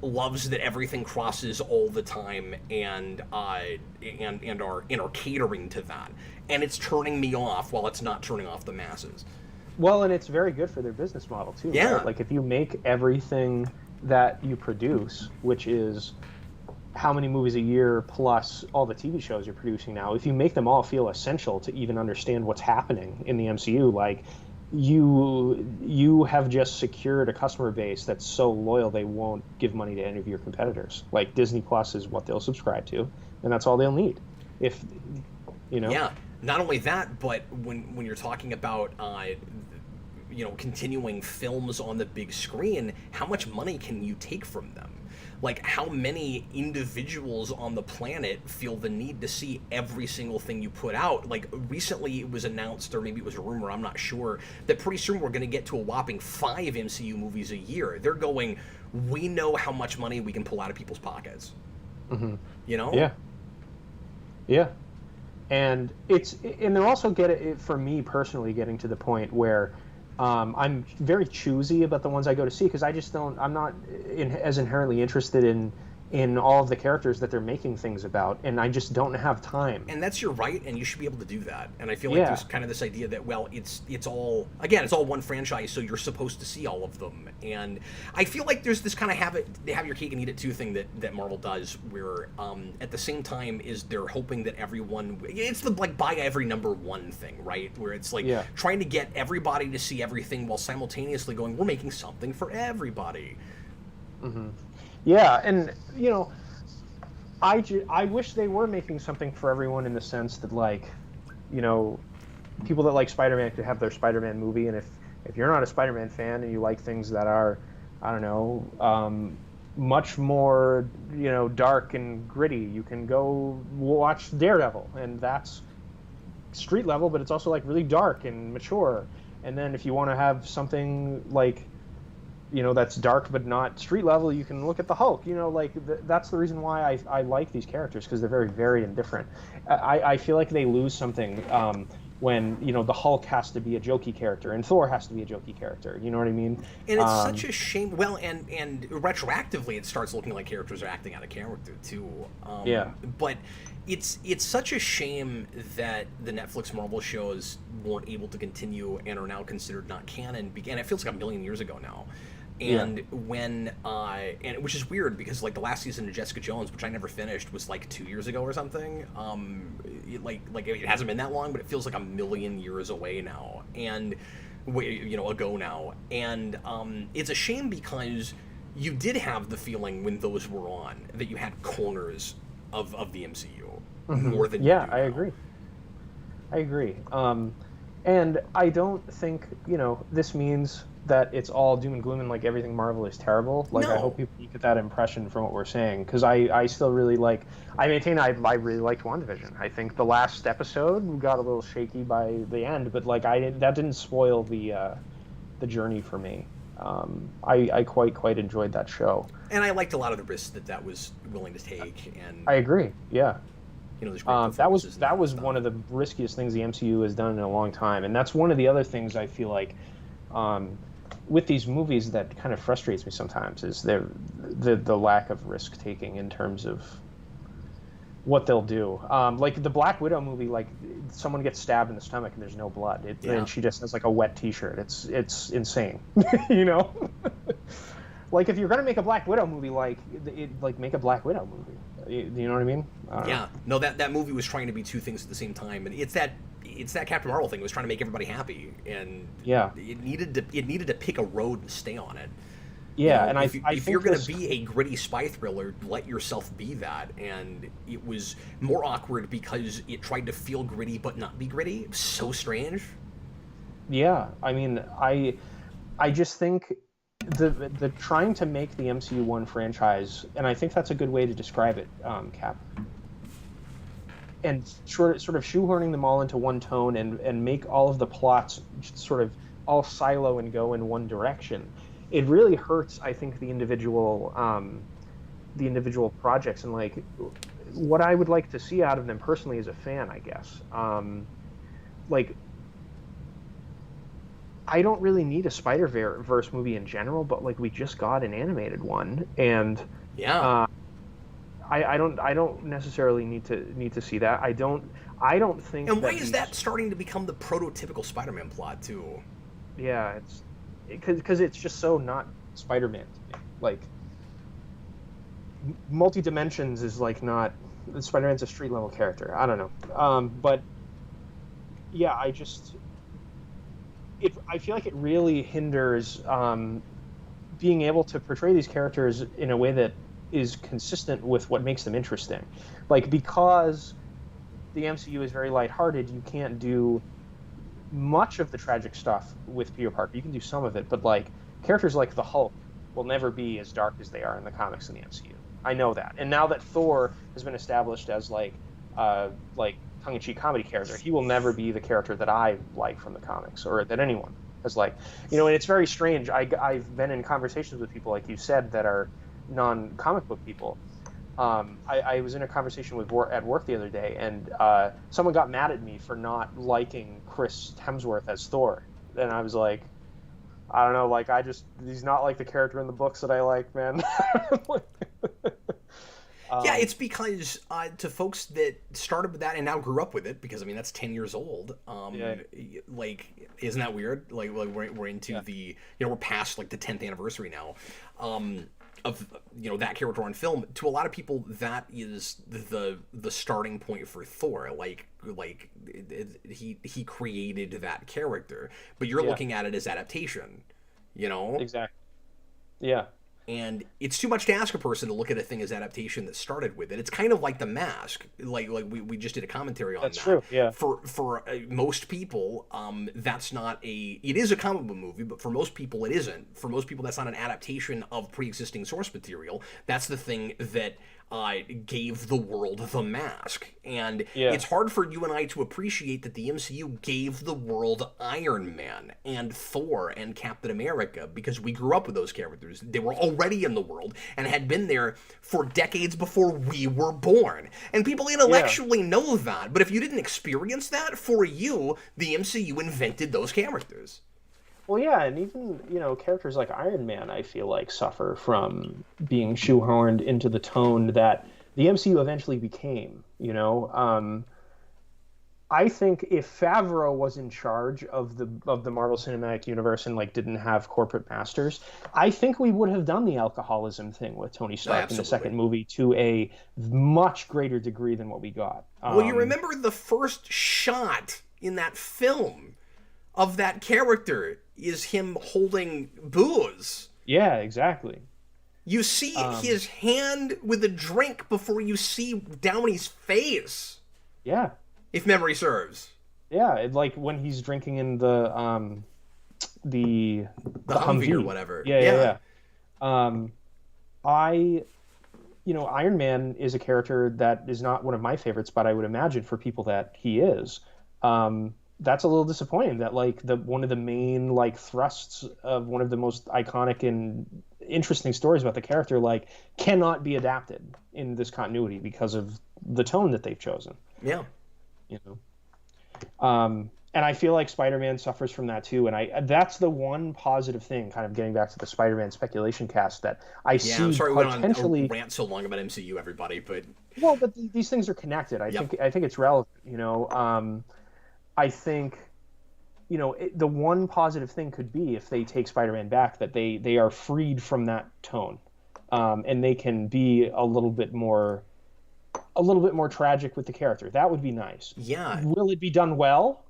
loves that everything crosses all the time, and are catering to that, and it's turning me off while it's not turning off the masses.
Well, and it's very good for their business model too.
Yeah.
Right? Like, if you make everything that you produce, which is how many movies a year plus all the TV shows you're producing now, if you make them all feel essential to even understand what's happening in the MCU, like, you have just secured a customer base that's so loyal they won't give money to any of your competitors. Like, Disney Plus is what they'll subscribe to, and that's all they'll need. If
Yeah. Not only that, but when you're talking about continuing films on the big screen, how much money can you take from them? Like, how many individuals on the planet feel the need to see every single thing you put out? Like, recently it was announced, or maybe it was a rumor, I'm not sure, that pretty soon we're going to get to a whopping 5 MCU movies a year. They're going, we know how much money we can pull out of people's pockets.
Mm-hmm.
Yeah.
And they're also for me personally, getting to the point where I'm very choosy about the ones I go to see, because I'm not as inherently interested in in all of the characters that they're making things about, and I just don't have time.
And that's your right, and you should be able to do that. And I feel like
Yeah.
there's kind of this idea that, well, it's all one franchise, so you're supposed to see all of them. And I feel like there's this kind of have your cake and eat it too thing that Marvel does, where at the same time is they're hoping that everyone, it's the like buy every number one thing, right? Where it's like trying to get everybody to see everything while simultaneously going, we're making something for everybody.
Mm-hmm. Yeah, and you know, I wish they were making something for everyone in the sense that, like, you know, people that like Spider-Man could have their Spider-Man movie, and if you're not a Spider-Man fan and you like things that are, I don't know, much more, you know, dark and gritty, you can go watch Daredevil, and that's street level, but it's also like really dark and mature. And then if you want to have something like, you know, that's dark but not street level, you can look at the Hulk. You know, like that's the reason why I like these characters, because they're very varied and different. I feel like they lose something when, you know, the Hulk has to be a jokey character and Thor has to be a jokey character. You know what I mean?
And it's such a shame. Well, and retroactively, it starts looking like characters are acting out of character too. But it's such a shame that the Netflix Marvel shows weren't able to continue and are now considered not canon. And it feels like a million years ago now. And when and which is weird because like the last season of Jessica Jones, which I never finished, was like 2 years ago or something. Like it hasn't been that long, but it feels like a million years away now, and you know, ago now. And it's a shame because you did have the feeling when those were on that you had corners of the MCU more than
I agree. And I don't think, you know, this means that it's all doom and gloom and like everything Marvel is terrible. Like, I hope people get that impression from what we're saying, because I still really like, I maintain I really liked WandaVision. I think the last episode got a little shaky by the end, but like that didn't spoil the journey for me. I quite enjoyed that show, and
I liked a lot of the risks that was willing to take. And
I agree. Yeah.
You know,
that was one of the riskiest things the MCU has done in a long time, and that's one of the other things I feel like with these movies that kind of frustrates me sometimes is the lack of risk taking in terms of what they'll do. Like the Black Widow movie, like someone gets stabbed in the stomach and there's no blood, and she just has like a wet T-shirt. It's insane, you know. Like if you're gonna make a Black Widow movie, like make a Black Widow movie. You know what I mean?
No, that movie was trying to be two things at the same time, and it's that Captain Marvel thing. It was trying to make everybody happy, and it needed to pick a road and stay on it.
Yeah,
you know,
and
if you're going to be a gritty spy thriller, let yourself be that. And it was more awkward because it tried to feel gritty but not be gritty. It was so strange.
Yeah, I mean, I just think the trying to make the MCU one franchise, and I think that's a good way to describe it, Cap. And sort of shoehorning them all into one tone and make all of the plots sort of all silo and go in one direction. It really hurts, I think, the individual projects, and like what I would like to see out of them personally as a fan, I guess. Like, I don't really need a Spider-Verse movie in general, but like we just got an animated one, and I don't necessarily need to see that. I don't think.
And why is that starting to become the prototypical Spider-Man plot too?
Yeah, it's because it's just so not Spider-Man to me. Like multi-dimensions is like not. Spider-Man's a street level character. I don't know, but yeah, I feel like it really hinders being able to portray these characters in a way that is consistent with what makes them interesting. Like, because the MCU is very lighthearted, you can't do much of the tragic stuff with Peter Parker. You can do some of it, but like characters like the Hulk will never be as dark as they are in the comics in the MCU. I know that. And now that Thor has been established as like tongue-in-cheek comedy character, he will never be the character that I like from the comics, or that anyone has liked. You know, and it's very strange. I've been in conversations with people, like you said, that are non-comic book people. I was in a conversation at work the other day, and someone got mad at me for not liking Chris Hemsworth as Thor. And I was like, I don't know, like he's not like the character in the books that I like, man.
Yeah, it's because to folks that started with that and now grew up with it, because I mean that's 10 years old. Like, isn't that weird? Like we're into the we're past like the 10th anniversary now. Of that character on film. To a lot of people, that is the starting point for Thor. He created that character, but you're looking at it as adaptation.
Exactly. Yeah.
And it's too much to ask a person to look at a thing as adaptation that started with it. It's kind of like The Mask. Like we just did a commentary on that.
That's true. Yeah.
For most people, that's not it is a comic book movie, but for most people it isn't. For most people, that's not an adaptation of pre-existing source material. That's the thing that gave the world The Mask. And it's hard for you and I to appreciate that the MCU gave the world Iron Man and Thor and Captain America because we grew up with those characters. They were already in the world and had been there for decades before we were born. And people intellectually know that. But if you didn't experience that, for you, the MCU invented those characters.
Well, yeah, and even, characters like Iron Man, I feel like, suffer from being shoehorned into the tone that the MCU eventually became, I think if Favreau was in charge of the Marvel Cinematic Universe and, didn't have corporate masters, I think we would have done the alcoholism thing with Tony Stark in the second movie to a much greater degree than what we got.
Well, you remember the first shot in that film of that character is him holding booze.
Yeah, exactly.
You see his hand with a drink before you see Downey's face.
Yeah.
If memory serves.
Yeah, like when he's drinking in the
Humvee or whatever.
Yeah. Iron Man is a character that is not one of my favorites, but I would imagine for people that he is. That's a little disappointing that one of the main thrusts of one of the most iconic and interesting stories about the character cannot be adapted in this continuity because of the tone that they've chosen.
Yeah.
And I feel like Spider-Man suffers from that too, and that's the one positive thing, kind of getting back to the Spider-Man speculation cast, that I see
I'm sorry
potentially.
We went on a rant so long about MCU, everybody, but
these things are connected. I think it's relevant. I think, the one positive thing could be if they take Spider-Man back, that they are freed from that tone, and they can be a little bit more tragic with the character. That would be nice.
Yeah.
Will it be done well?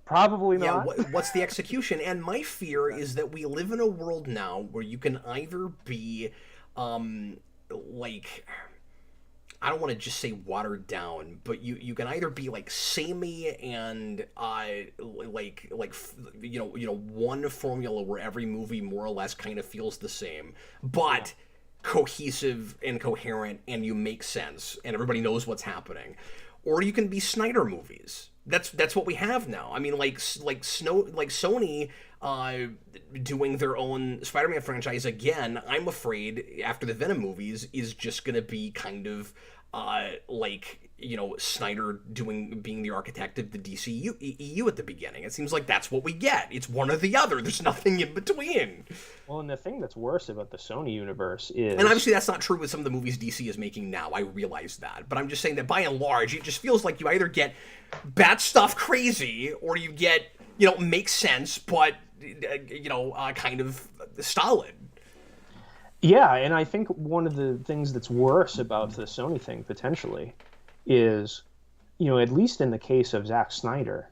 Probably not.
Yeah, what's the execution? And my fear is that we live in a world now where you can either be, I don't want to just say watered down, but you can either be samey and one formula where every movie more or less kind of feels the same, but cohesive and coherent, and you make sense and everybody knows what's happening. Or you can be Snyder movies. That's what we have now. I mean, Sony doing their own Spider-Man franchise again. I'm afraid after the Venom movies is just gonna be kind of Snyder being the architect of the DCEU at the beginning. It seems like that's what we get. It's one or the other. There's nothing in between.
Well, and the thing that's worse about the Sony universe is...
And obviously that's not true with some of the movies DC is making now. I realize that. But I'm just saying that by and large, it just feels like you either get bat stuff crazy or you get, makes sense, but, kind of solid.
Yeah, and I think one of the things that's worse about the Sony thing, potentially, is, at least in the case of Zack Snyder,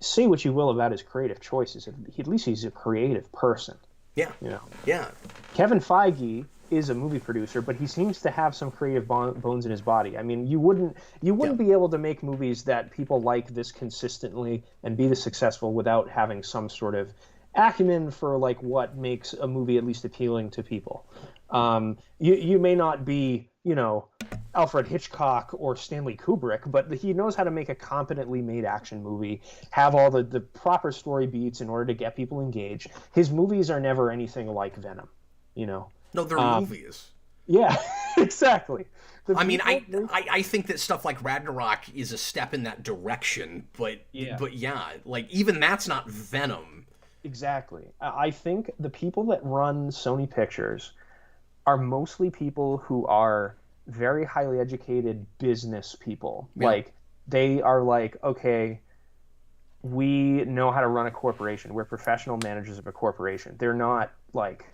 say what you will about his creative choices, at least he's a creative person.
Yeah. Yeah.
Kevin Feige is a movie producer, but he seems to have some creative bones in his body. I mean, you wouldn't be able to make movies that people like this consistently and be this successful without having some sort of acumen for what makes a movie at least appealing to people. You may not be, Alfred Hitchcock or Stanley Kubrick, but he knows how to make a competently made action movie, have all the proper story beats in order to get people engaged. His movies are never anything like Venom,
No, they're movies.
Yeah, exactly.
I think that stuff like Ragnarok is a step in that direction, but even that's not Venom.
Exactly. I think the people that run Sony Pictures are mostly people who are very highly educated business people.
Yeah.
Like, they are like, okay, we know how to run a corporation. We're professional managers of a corporation. They're not like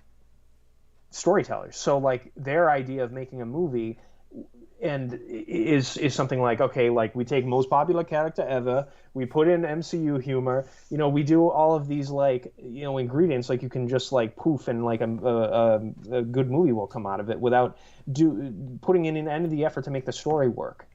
storytellers. So like their idea of making a movie and is something like, okay, like we take most popular character ever, we put in MCU humor, we do all of these like ingredients, like you can just like poof and like a good movie will come out of it without putting in any of the effort to make the story work.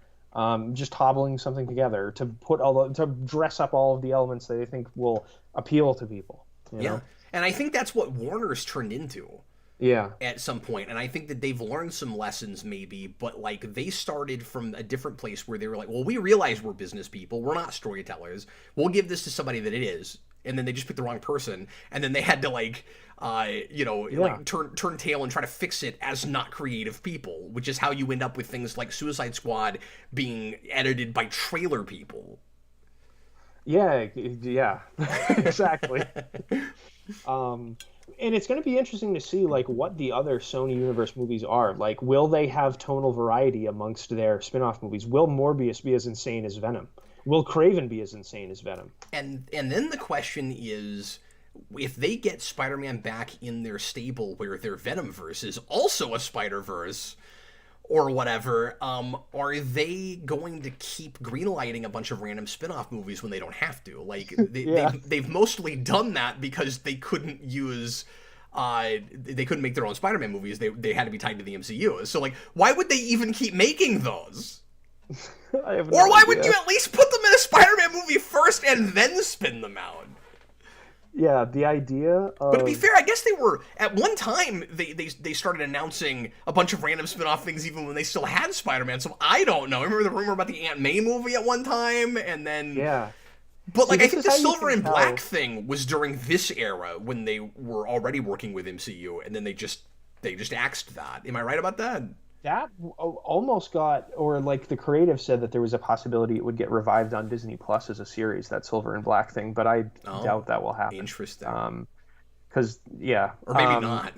Just hobbling something together to to dress up all of the elements that they think will appeal to people. You know?
And I think that's what Warner's turned into.
Yeah.
At some point, and I think that they've learned some lessons maybe, but like they started from a different place where they were like, well, we realize we're business people, we're not storytellers, we'll give this to somebody that it is, and then they just picked the wrong person, and then they had to like like turn tail and try to fix it as not creative people, which is how you end up with things like Suicide Squad being edited by trailer people.
Yeah, exactly. And it's going to be interesting to see like what the other Sony Universe movies are. Like, will they have tonal variety amongst their spin-off movies? Will Morbius be as insane as Venom? Will Kraven be as insane as Venom?
And then the question is, if they get Spider-Man back in their stable where their Venomverse is also a Spider-Verse or whatever, are they going to keep greenlighting a bunch of random spin-off movies when they don't have to? Like, they've mostly done that because they couldn't use... they couldn't make their own Spider-Man movies. They had to be tied to the MCU. So, like, why would they even keep making those? Or why wouldn't you at least put them in a Spider-Man movie first and then spin them out?
Yeah, the idea of...
But to be fair, I guess they were... At one time, they started announcing a bunch of random spin-off things even when they still had Spider-Man, so I don't know. I remember the rumor about the Aunt May movie at one time, and then...
Yeah.
But, like, I think the Silver and Black thing was during this era when they were already working with MCU, and then they just axed that. Am I right about that?
That almost got, or like the creative said that there was a possibility it would get revived on Disney Plus as a series, that Silver and Black thing, but I doubt that will happen.
Interesting.
Because, yeah.
Or maybe not.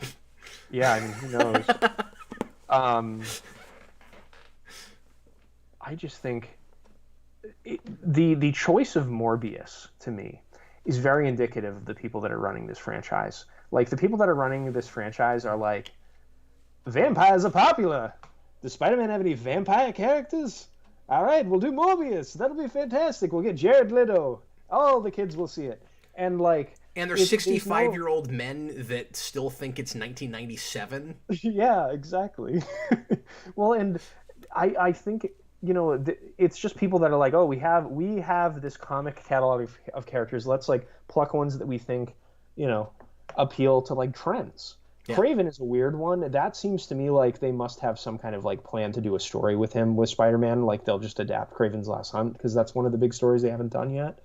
Yeah, I mean, who knows? I just think the choice of Morbius, to me, is very indicative of the people that are running this franchise. Like, the people that are running this franchise are like, vampires are popular. Does Spider-Man have any vampire characters? All right, we'll do Morbius. That'll be fantastic. We'll get Jared Leto. All the kids will see it. And like,
and there's 65-year-old men that still think it's 1997.
Yeah, exactly. Well, and I think it's just people that are like, oh, we have this comic catalog of characters. Let's like pluck ones that we think appeal to like trends. Yeah. Kraven is a weird one. That seems to me like they must have some kind of like plan to do a story with him with Spider-Man. Like they'll just adapt Kraven's Last Hunt because that's one of the big stories they haven't done yet.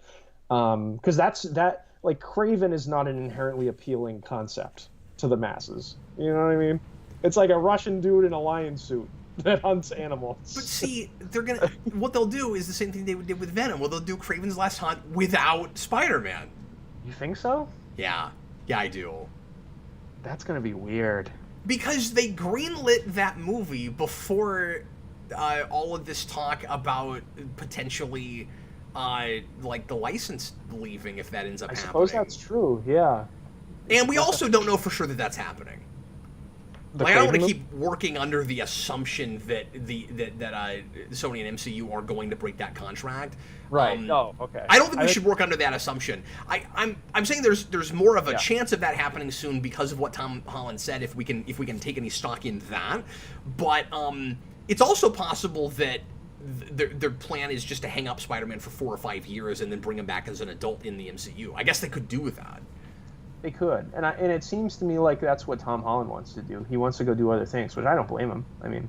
Because that like Kraven is not an inherently appealing concept to the masses. You know what I mean? It's like a Russian dude in a lion suit that hunts animals.
But see, what they'll do is the same thing they did with Venom. Well, they'll do Kraven's Last Hunt without Spider-Man.
You think so?
Yeah, I do.
That's going to be weird.
Because they greenlit that movie before all of this talk about potentially like the license leaving if that ends up happening.
I suppose that's true, yeah.
And we also don't know for sure that that's happening. Like, I don't want to keep working under the assumption that Sony and MCU are going to break that contract.
Right. Okay.
I don't think we should work under that assumption. I'm saying there's more of a chance of that happening soon because of what Tom Holland said. If we can take any stock in that, but it's also possible that their plan is just to hang up Spider-Man for 4 or 5 years and then bring him back as an adult in the MCU. I guess they could do that.
They could, and it seems to me like that's what Tom Holland wants to do. He wants to go do other things, which I don't blame him. I mean,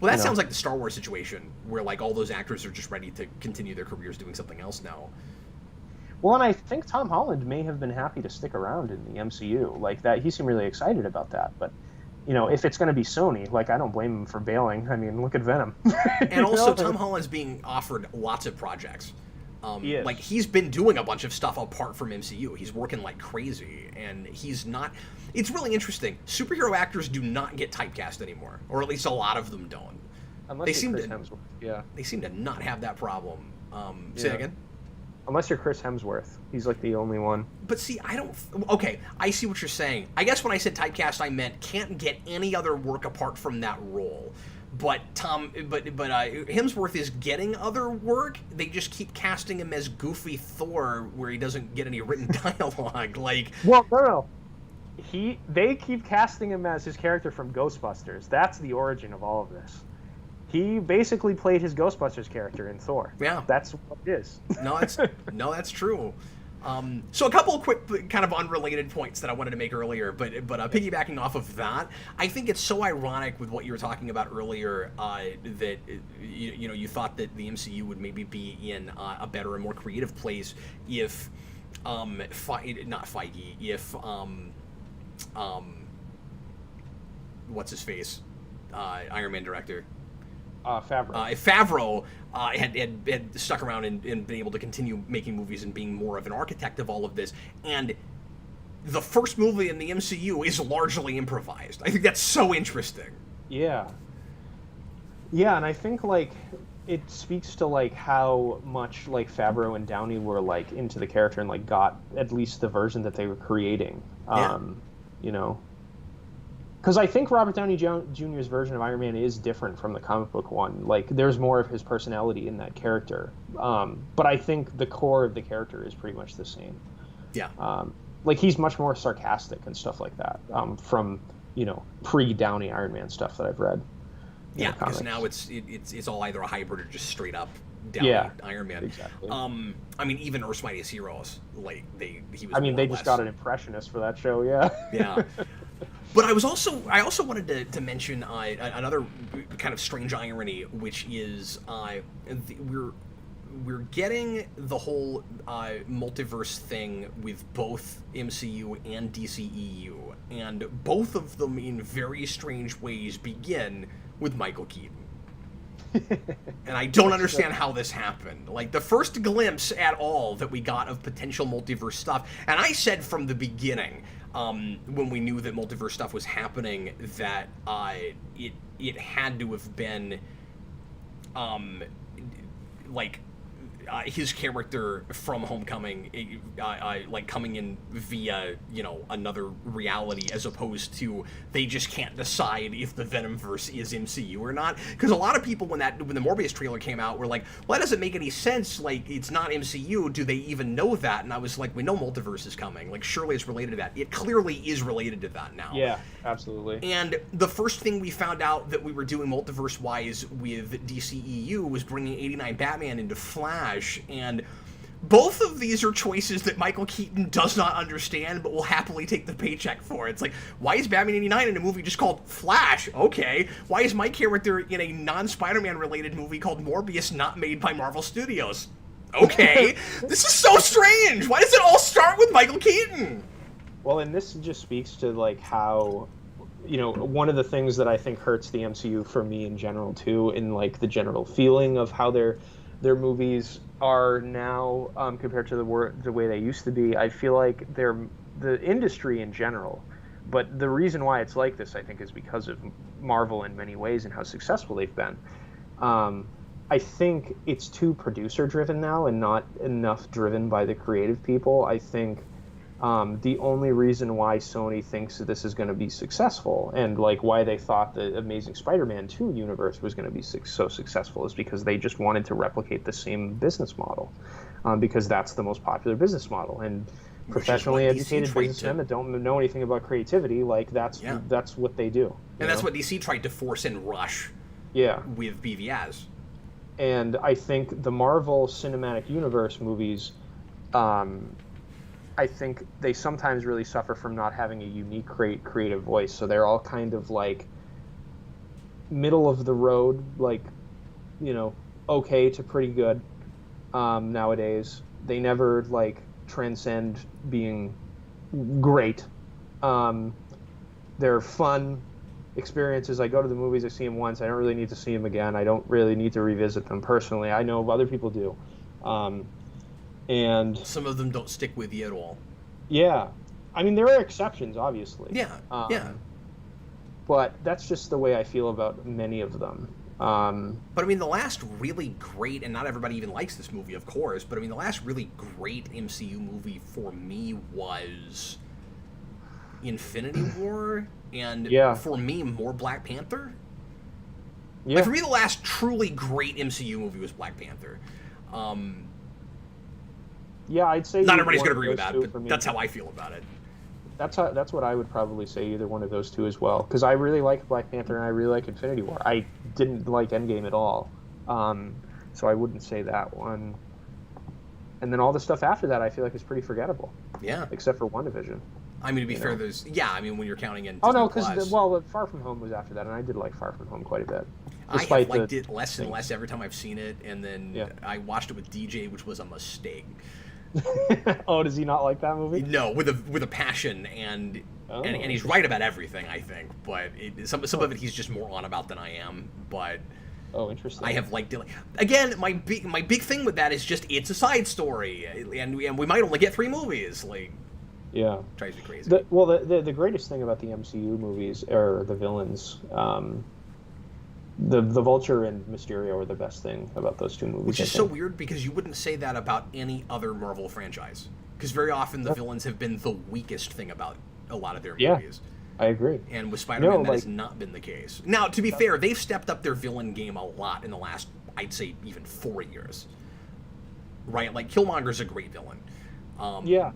well, that sounds like the Star Wars situation, where like all those actors are just ready to continue their careers doing something else now.
Well, and I think Tom Holland may have been happy to stick around in the MCU, like that. He seemed really excited about that, but if it's going to be Sony, like I don't blame him for bailing. I mean, look at Venom.
And also, Tom Holland's being offered lots of projects. Like he's been doing a bunch of stuff apart from MCU. He's working like crazy, and he's not. It's really interesting. Superhero actors do not get typecast anymore, or at least a lot of them don't.
Unless you're Chris Hemsworth. Yeah.
They seem to not have that problem. Say that again?
Unless you're Chris Hemsworth. He's like the only one.
But see, I don't... Okay, I see what you're saying. I guess when I said typecast, I meant can't get any other work apart from that role. But Hemsworth is getting other work. They just keep casting him as goofy Thor, where he doesn't get any written dialogue. Like,
well, no. They keep casting him as his character from Ghostbusters. That's the origin of all of this. He basically played his Ghostbusters character in Thor.
Yeah,
that's what it is.
That's true. So a couple of quick, kind of unrelated points that I wanted to make earlier, but piggybacking off of that, I think it's so ironic with what you were talking about earlier that you thought that the MCU would maybe be in a better and more creative place if not Feige, if what's his face, Iron Man director.
Favreau.
If Favreau had stuck around and been able to continue making movies and being more of an architect of all of this, and the first movie in the MCU is largely improvised. I think that's so interesting.
Yeah. Yeah, and I think, like, it speaks to, like, how much, like, Favreau and Downey were, like, into the character and, like, got at least the version that they were creating. You know? Because I think Robert Downey Jr.'s version of Iron Man is different from the comic book one. Like, there's more of his personality in that character. But I think the core of the character is pretty much the same.
Yeah.
Like, he's much more sarcastic and stuff like that from, pre-Downey Iron Man stuff that I've read.
Yeah, because now it's all either a hybrid or just straight up Downey Iron Man.
Exactly.
I mean, even Earth's Mightiest Heroes, like, they
just got an impressionist for that show, yeah.
Yeah. But I also wanted to mention another kind of strange irony, which is we're getting the whole multiverse thing with both MCU and DCEU, and both of them in very strange ways begin with Michael Keaton. And I don't understand how this happened. Like, the first glimpse at all that we got of potential multiverse stuff, and I said from the beginning, when we knew that multiverse stuff was happening, that it had to have been his character from Homecoming, like, coming in via another reality, as opposed to they just can't decide if the Venomverse is MCU or not. Because a lot of people, when the Morbius trailer came out, were like, well, that doesn't make any sense. Like, it's not MCU. Do they even know that? And I was like, we know multiverse is coming. Like, surely it's related to that. It clearly is related to that now.
Yeah, absolutely.
And the first thing we found out that we were doing multiverse-wise with DCEU was bringing 89 Batman into Flash, and both of these are choices that Michael Keaton does not understand, but will happily take the paycheck for. It's like, why is Batman 89 in a movie just called Flash? Okay. Why is my character in a non-Spider-Man related movie called Morbius not made by Marvel Studios? Okay. This is so strange. Why does it all start with Michael Keaton?
Well, and this just speaks to, like, how, one of the things that I think hurts the MCU for me in general, too, in, like, the general feeling of how their movies are now compared to the way they used to be. I feel like the industry in general, but the reason why it's like this, I think, is because of Marvel in many ways and how successful they've been. I think it's too producer driven now and not enough driven by the creative people. I think the only reason why Sony thinks that this is going to be successful, and like why they thought the Amazing Spider-Man 2 universe was going to be so successful, is because they just wanted to replicate the same business model, because that's the most popular business model. And professionally educated businessmen that don't know anything about creativity, like that's what they do.
And that's what DC tried to force in Rush.
Yeah.
With BVS.
And I think the Marvel Cinematic Universe movies, I think they sometimes really suffer from not having a unique creative voice. So they're all kind of like middle of the road, like, okay to pretty good nowadays. They never like transcend being great. They're fun experiences. I go to the movies, I see them once. I don't really need to see them again. I don't really need to revisit them personally. I know other people do. And
some of them don't stick with you at all.
Yeah. I mean, there are exceptions, obviously.
Yeah, yeah.
But that's just the way I feel about many of them.
But I mean, the last really great, and not everybody even likes this movie, of course, but I mean, the last really great MCU movie for me was Infinity War, and for me, more Black Panther. Yeah. Like, for me, the last truly great MCU movie was Black Panther.
Yeah, I'd say
not everybody's going to agree with that, but that's how I feel about it.
That's what I would probably say, either one of those two as well, because I really like Black Panther and I really like Infinity War. I didn't like Endgame at all, so I wouldn't say that one. And then all the stuff after that I feel like is pretty forgettable.
Yeah.
Except for WandaVision.
I mean, to be fair, there's... Yeah, I mean, when you're counting in...
Oh, no, because, Far From Home was after that, and I did like Far From Home quite a bit.
I have liked it less and less every time I've seen it, and then I watched it with DJ, which was a mistake.
Oh, does he not like that movie?
No, with a passion, and he's right about everything, I think. But some of it he's just more on about than I am. But
interesting.
I have liked it. Again, my big thing with that is just it's a side story, and we might only get 3 movies. Like, drives me crazy.
The greatest thing about the MCU movies are the villains. The Vulture and Mysterio are the best thing about those 2 movies.
Which is so weird, because you wouldn't say that about any other Marvel franchise. Because very often the villains have been the weakest thing about a lot of their movies.
I agree.
And with Spider-Man, that has not been the case. Now, to be fair, they've stepped up their villain game a lot in the last, I'd say, even 4 years. Right? Like, Killmonger's a great villain. In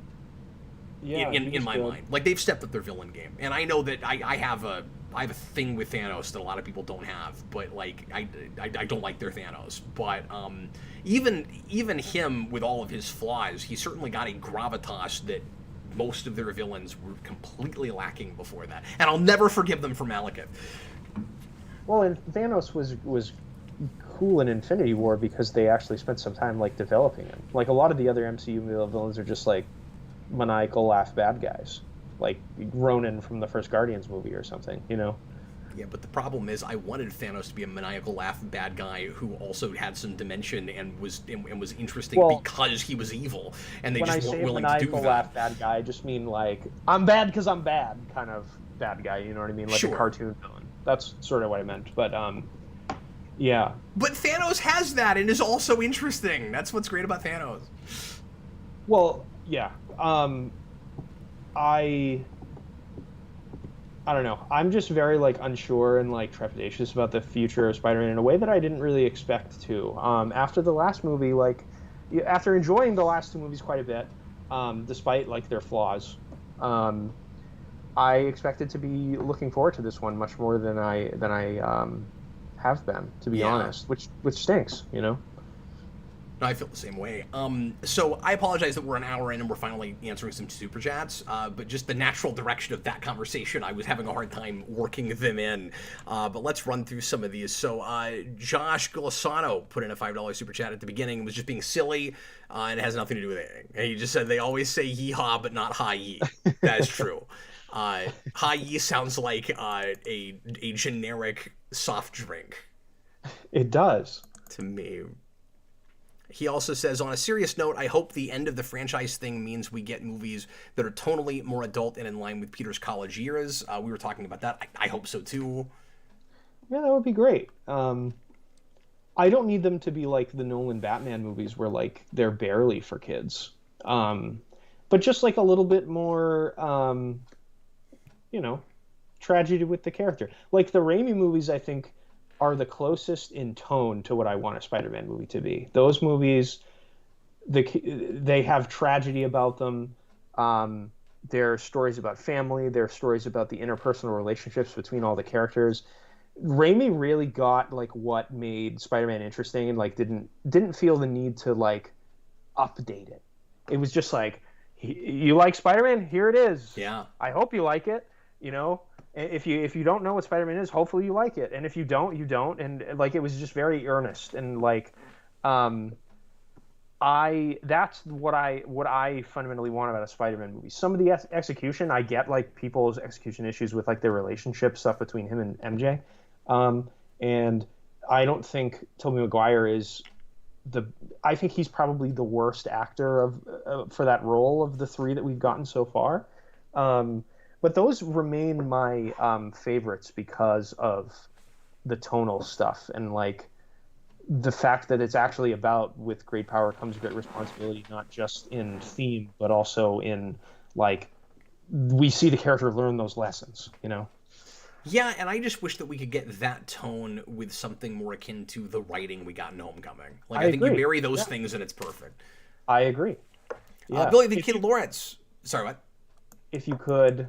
my mind. Like, they've stepped up their villain game. And I know that I have a thing with Thanos that a lot of people don't have, but like I don't like their Thanos. But even him, with all of his flaws, he certainly got a gravitas that most of their villains were completely lacking before that. And I'll never forgive them for Malekith.
Well, and Thanos was cool in Infinity War because they actually spent some time like developing him. Like, a lot of the other MCU villains are just like maniacal laugh bad guys, like Ronan from the first Guardians movie or something, you know?
Yeah, but the problem is, I wanted Thanos to be a maniacal laugh bad guy who also had some dimension and was interesting because he was evil, and they just weren't willing to do that. When I say maniacal laugh bad
guy, I just mean like, I'm bad because I'm bad kind of bad guy, you know what I mean? Like a cartoon villain. That's sort of what I meant, but yeah.
But Thanos has that and is also interesting. That's what's great about Thanos.
Well, yeah. I don't know. I'm just very like unsure and like trepidatious about the future of Spider-Man in a way that I didn't really expect to. After the last movie, like after enjoying the last 2 movies quite a bit, despite like their flaws, I expected to be looking forward to this one much more than I have been, to be honest, which stinks, you know.
I feel the same way. So I apologize that we're an hour in and we're finally answering some super chats, but just the natural direction of that conversation, I was having a hard time working them in. But let's run through some of these. So Josh Golisano put in a $5 super chat at the beginning, was just being silly, and it has nothing to do with anything. And he just said they always say hee-haw, but not hi-yi. That is true. Hi-yi sounds like a generic soft drink.
It does.
To me. He also says, on a serious note, I hope the end of the franchise thing means we get movies that are tonally more adult and in line with Peter's college years. We were talking about that. I hope so, too.
Yeah, that would be great. I don't need them to be like the Nolan Batman movies where, like, they're barely for kids. But just, like, a little bit more, tragedy with the character. Like, the Raimi movies, I think, are the closest in tone to what I want a Spider-Man movie to be. Those movies, they have tragedy about them. They're stories about family. They're stories about the interpersonal relationships between all the characters. Raimi really got like what made Spider-Man interesting, and like didn't feel the need to like update it. It was just like, you like Spider-Man? Here it is.
Yeah.
I hope you like it. You know. If you don't know what Spider-Man is, hopefully you like it. And if you don't, you don't. And like, it was just very earnest. And like, that's what I fundamentally want about a Spider-Man movie. Some of the execution, I get like people's execution issues with like their relationship stuff between him and MJ. And I don't think Tobey Maguire is I think he's probably the worst actor for that role of the 3 that we've gotten so far. But those remain my favorites because of the tonal stuff and like the fact that it's actually about with great power comes great responsibility, not just in theme, but also in like we see the character learn those lessons, you know?
Yeah, and I just wish that we could get that tone with something more akin to the writing we got in Homecoming. Like, I think
agree.
you marry those things and it's perfect.
I agree. Yeah.
Billy the Kid Lawrence. Sorry, what?
If you could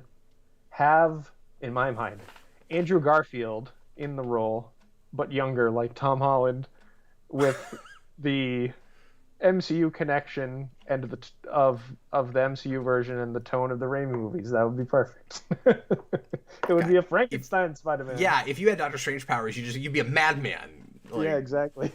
have, in my mind, Andrew Garfield in the role, but younger, like Tom Holland, with the MCU connection and of the MCU version and the tone of the Raimi movies, that would be perfect. It would be a Frankenstein Spider-Man.
Yeah, if you had Doctor Strange powers, you'd be a madman.
Like, yeah, exactly.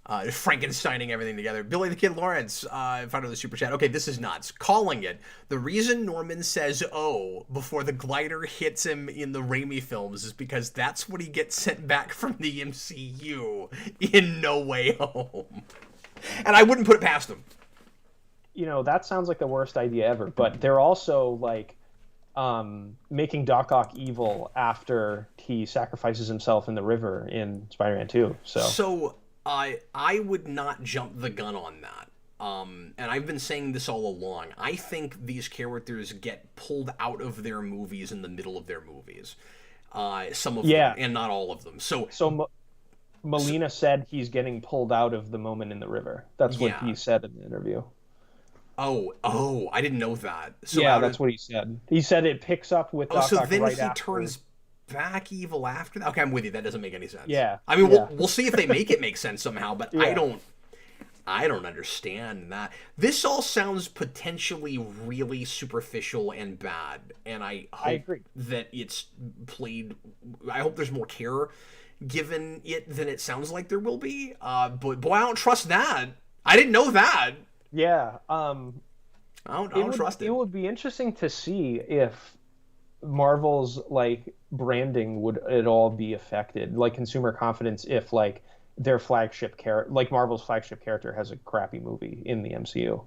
Frankensteining everything together. Billy the Kid Lawrence, found of the super chat. Okay, this is nuts. Calling it. The reason Norman says "oh" before the glider hits him in the Raimi films is because that's what he gets sent back from the MCU in No Way Home. And I wouldn't put it past him.
You know, that sounds like the worst idea ever, but they're also like making Doc Ock evil after he sacrifices himself in the river in Spider-Man 2. So
I would not jump the gun on that. And I've been saying this all along. I think these characters get pulled out of their movies in the middle of their movies. Some of them, and not all of them.
Molina said he's getting pulled out of the moment in the river. That's what he said in the interview.
Oh, I didn't know that.
So that's what he said. He said it picks up with Doc Ock
then
right
he
after.
Turns back evil after that? Okay, I'm with you. That doesn't make any sense.
Yeah.
I mean, we'll see if they make it make sense somehow, but I don't understand that. This all sounds potentially really superficial and bad, and I
agree
that it's played. I hope there's more care given it than it sounds like there will be. But boy, I don't trust that. I didn't know that.
Yeah.
I don't trust it.
It would be interesting to see if Marvel's like branding would at all be affected, like consumer confidence, if like their flagship character, like Marvel's flagship character, has a crappy movie in the MCU.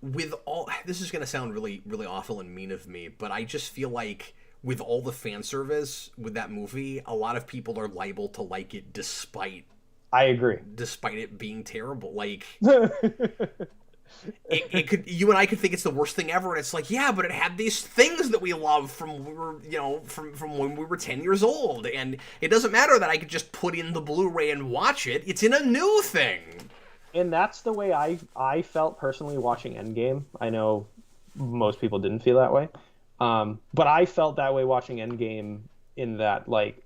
With all this is going to sound really, really awful and mean of me, but I just feel like with all the fan service with that movie, a lot of people are liable to like it despite.
I agree.
Despite it being terrible, like it could, you and I could think it's the worst thing ever, and it's like, yeah, but it had these things that we love from when we were, from when we were 10 years old, and it doesn't matter that I could just put in the Blu-ray and watch it. It's in a new thing.
And that's the way I felt personally watching Endgame. I know most people didn't feel that way, but I felt that way watching Endgame. In that, like,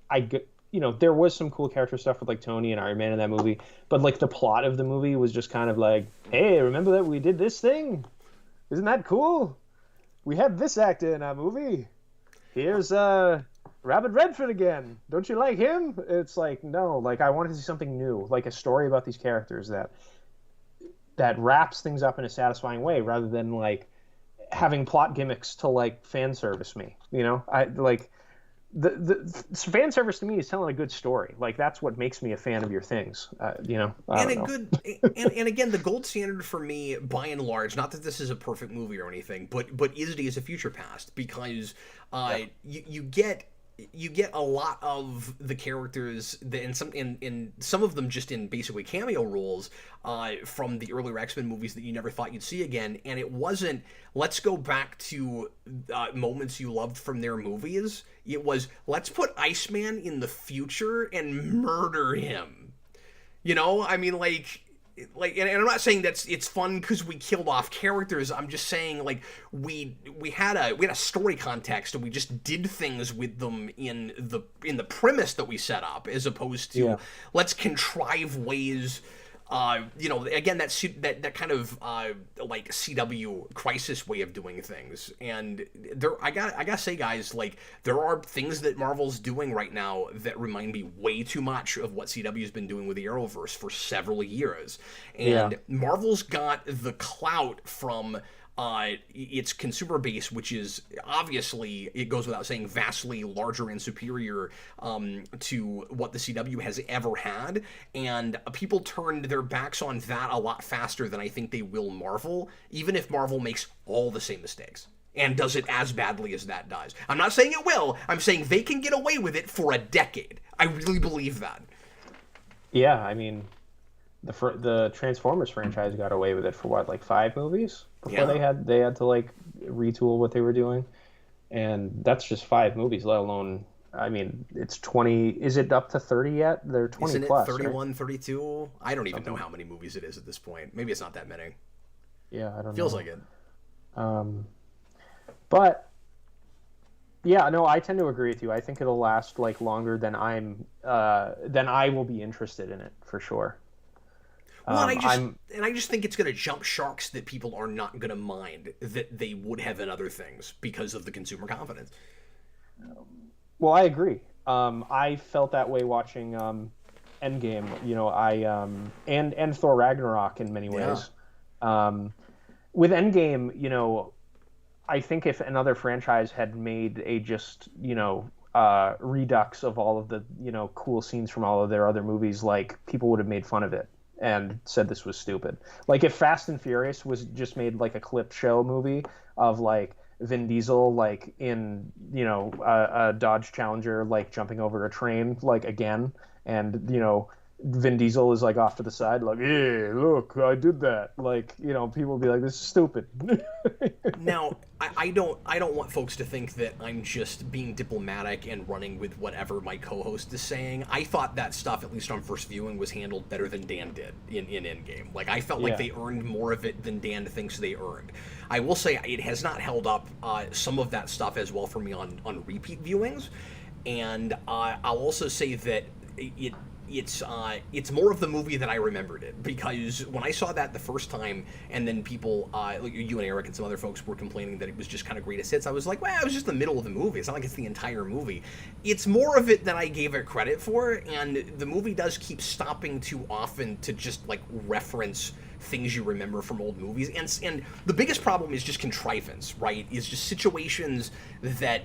there was some cool character stuff with like Tony and Iron Man in that movie, but like the plot of the movie was just kind of like, hey, remember that we did this thing? Isn't that cool? We had this actor in our movie. Here's Robert Redford again. Don't you like him? It's like, no, like I wanted to see something new, like a story about these characters that wraps things up in a satisfying way rather than like having plot gimmicks to like fan service me. I like the fan service to me is telling a good story. Like that's what makes me a fan of your things. And
again, the gold standard for me, by and large, not that this is a perfect movie or anything, but is Days of Future Past, because you get a lot of the characters that, in some of them just in basically cameo roles from the earlier X-Men movies that you never thought you'd see again, and it wasn't let's go back to moments you loved from their movies. It was let's put Iceman in the future and murder him. I mean, and I'm not saying it's fun because we killed off characters. I'm just saying like we had a story context and we just did things with them in the premise that we set up, as opposed to let's contrive ways. Again, that kind of like CW crisis way of doing things. And I gotta say, guys, like there are things that Marvel's doing right now that remind me way too much of what CW's been doing with the Arrowverse for several years. And Marvel's got the clout from its consumer base, which is obviously, it goes without saying, vastly larger and superior to what the CW has ever had, and people turned their backs on that a lot faster than I think they will Marvel, even if Marvel makes all the same mistakes and does it as badly as that does. I'm not saying it will. I'm saying they can get away with it for a decade. I really believe that.
Yeah, I mean, the Transformers franchise got away with it for what, like 5 movies before they had to like retool what they were doing, and that's just 5 movies, let alone, I mean, it's 20. Is it up to 30 yet? They're 20
Isn't
plus.
It 31,
right?
32? I don't even know how many movies it is at this point. Maybe it's not that many.
Yeah, I don't
Feels
know.
like it.
But yeah, no, I tend to agree with you. I think it'll last like longer than I will be interested in it for sure.
Well, I just think it's going to jump sharks that people are not going to mind that they would have in other things because of the consumer confidence.
Well, I agree. I felt that way watching Endgame. You know, and Thor Ragnarok in many ways. With Endgame, you know, I think if another franchise had made a just, you know, redux of all of the, you know, cool scenes from all of their other movies, like, people would have made fun of it and said this was stupid. Like, if Fast and Furious was just made like a clip show movie of like Vin Diesel like in, you know, a Dodge Challenger like jumping over a train like again, and, you know, Vin Diesel is like off to the side like, hey, look, I did that. Like, you know, people will be like, this is stupid.
Now, I don't want folks to think that I'm just being diplomatic and running with whatever my co-host is saying. I thought that stuff, at least on first viewing, was handled better than Dan did in Endgame. Like, I felt like they earned more of it than Dan thinks they earned. I will say it has not held up some of that stuff as well for me on repeat viewings, and I'll also say that it's more of the movie than I remembered it, because when I saw that the first time, and then people, you and Eric and some other folks were complaining that it was just kind of greatest hits, I was like, well, it was just the middle of the movie. It's not like it's the entire movie. It's more of it than I gave it credit for, and the movie does keep stopping too often to just like reference things you remember from old movies, and the biggest problem is just contrivance, right? Is just situations that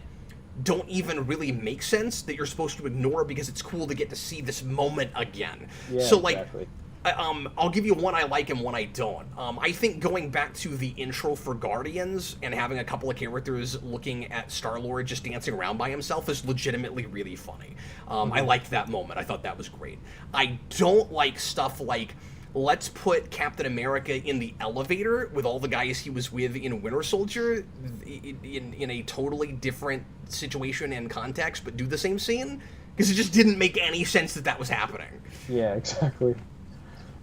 don't even really make sense that you're supposed to ignore because it's cool to get to see this moment again.
Yeah,
so like,
exactly.
I'll give you one I like and one I don't. I think going back to the intro for Guardians and having a couple of characters looking at Star-Lord just dancing around by himself is legitimately really funny. I liked that moment. I thought that was great. I don't like stuff like, let's put Captain America in the elevator with all the guys he was with in Winter Soldier in a totally different situation and context, but do the same scene, because it just didn't make any sense that was happening.
Yeah, exactly.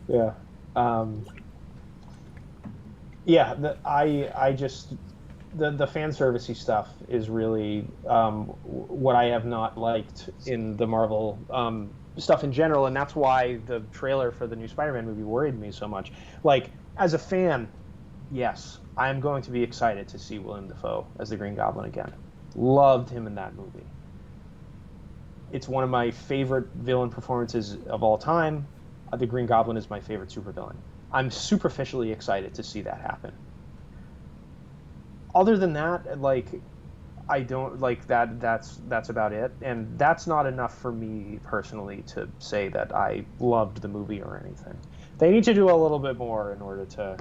Yeah. Yeah, I just, the fan servicey stuff is really what I have not liked in the Marvel stuff in general, and that's why the trailer for the new Spider-Man movie worried me so much. Like, as a fan, yes, I'm going to be excited to see Willem Dafoe as the Green Goblin again. Loved him in that movie. It's one of my favorite villain performances of all time. The Green Goblin is my favorite supervillain. I'm superficially excited to see that happen. Other than that, like, I don't like that. That's about it, and that's not enough for me personally to say that I loved the movie or anything. They need to do a little bit more in order to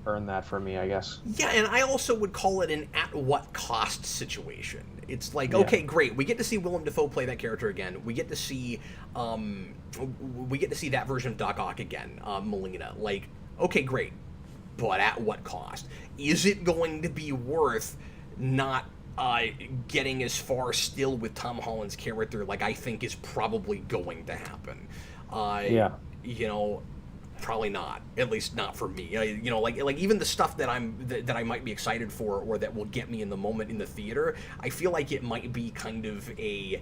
earn that for me, I guess.
Yeah, and I also would call it an at what cost situation. It's like, okay, great, we get to see Willem Dafoe play that character again. We get to see that version of Doc Ock again, Melina. Like, okay, great, but at what cost? Is it going to be worth not getting as far still with Tom Holland's character, like I think is probably going to happen? You know, probably not. At least not for me. You know, like even the stuff that I might be excited for, or that will get me in the moment in the theater, I feel like it might be kind of a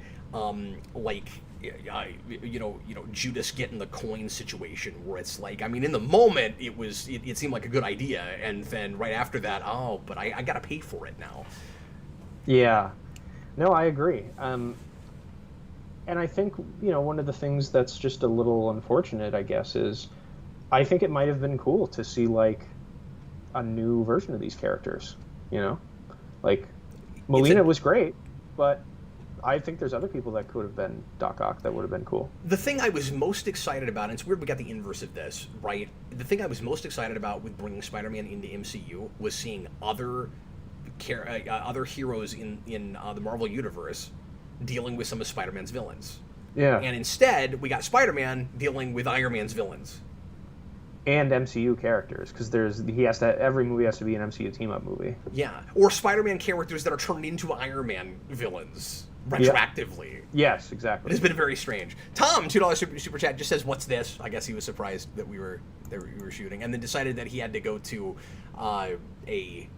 you know, Judas getting the coin situation, where it's like, I mean, in the moment it seemed like a good idea, and then right after that, oh, but I gotta pay for it now.
Yeah, no, I agree. And I think, you know, one of the things that's just a little unfortunate, I guess, is I think it might have been cool to see, like, a new version of these characters. You know, like Molina was great, but I think there's other people that could have been Doc Ock that would have been cool.
The thing I was most excited about, and it's weird we got the inverse of this, right? The thing I was most excited about with bringing Spider-Man into MCU was seeing other heroes in the Marvel Universe dealing with some of Spider-Man's villains.
Yeah.
And instead, we got Spider-Man dealing with Iron Man's villains.
And MCU characters, because every movie has to be an MCU team-up movie.
Yeah, or Spider-Man characters that are turned into Iron Man villains retroactively.
Yeah. Yes, exactly.
It has been very strange. Tom, $2 super chat, just says, "What's this?" I guess he was surprised that we were shooting, and then decided that he had to go to a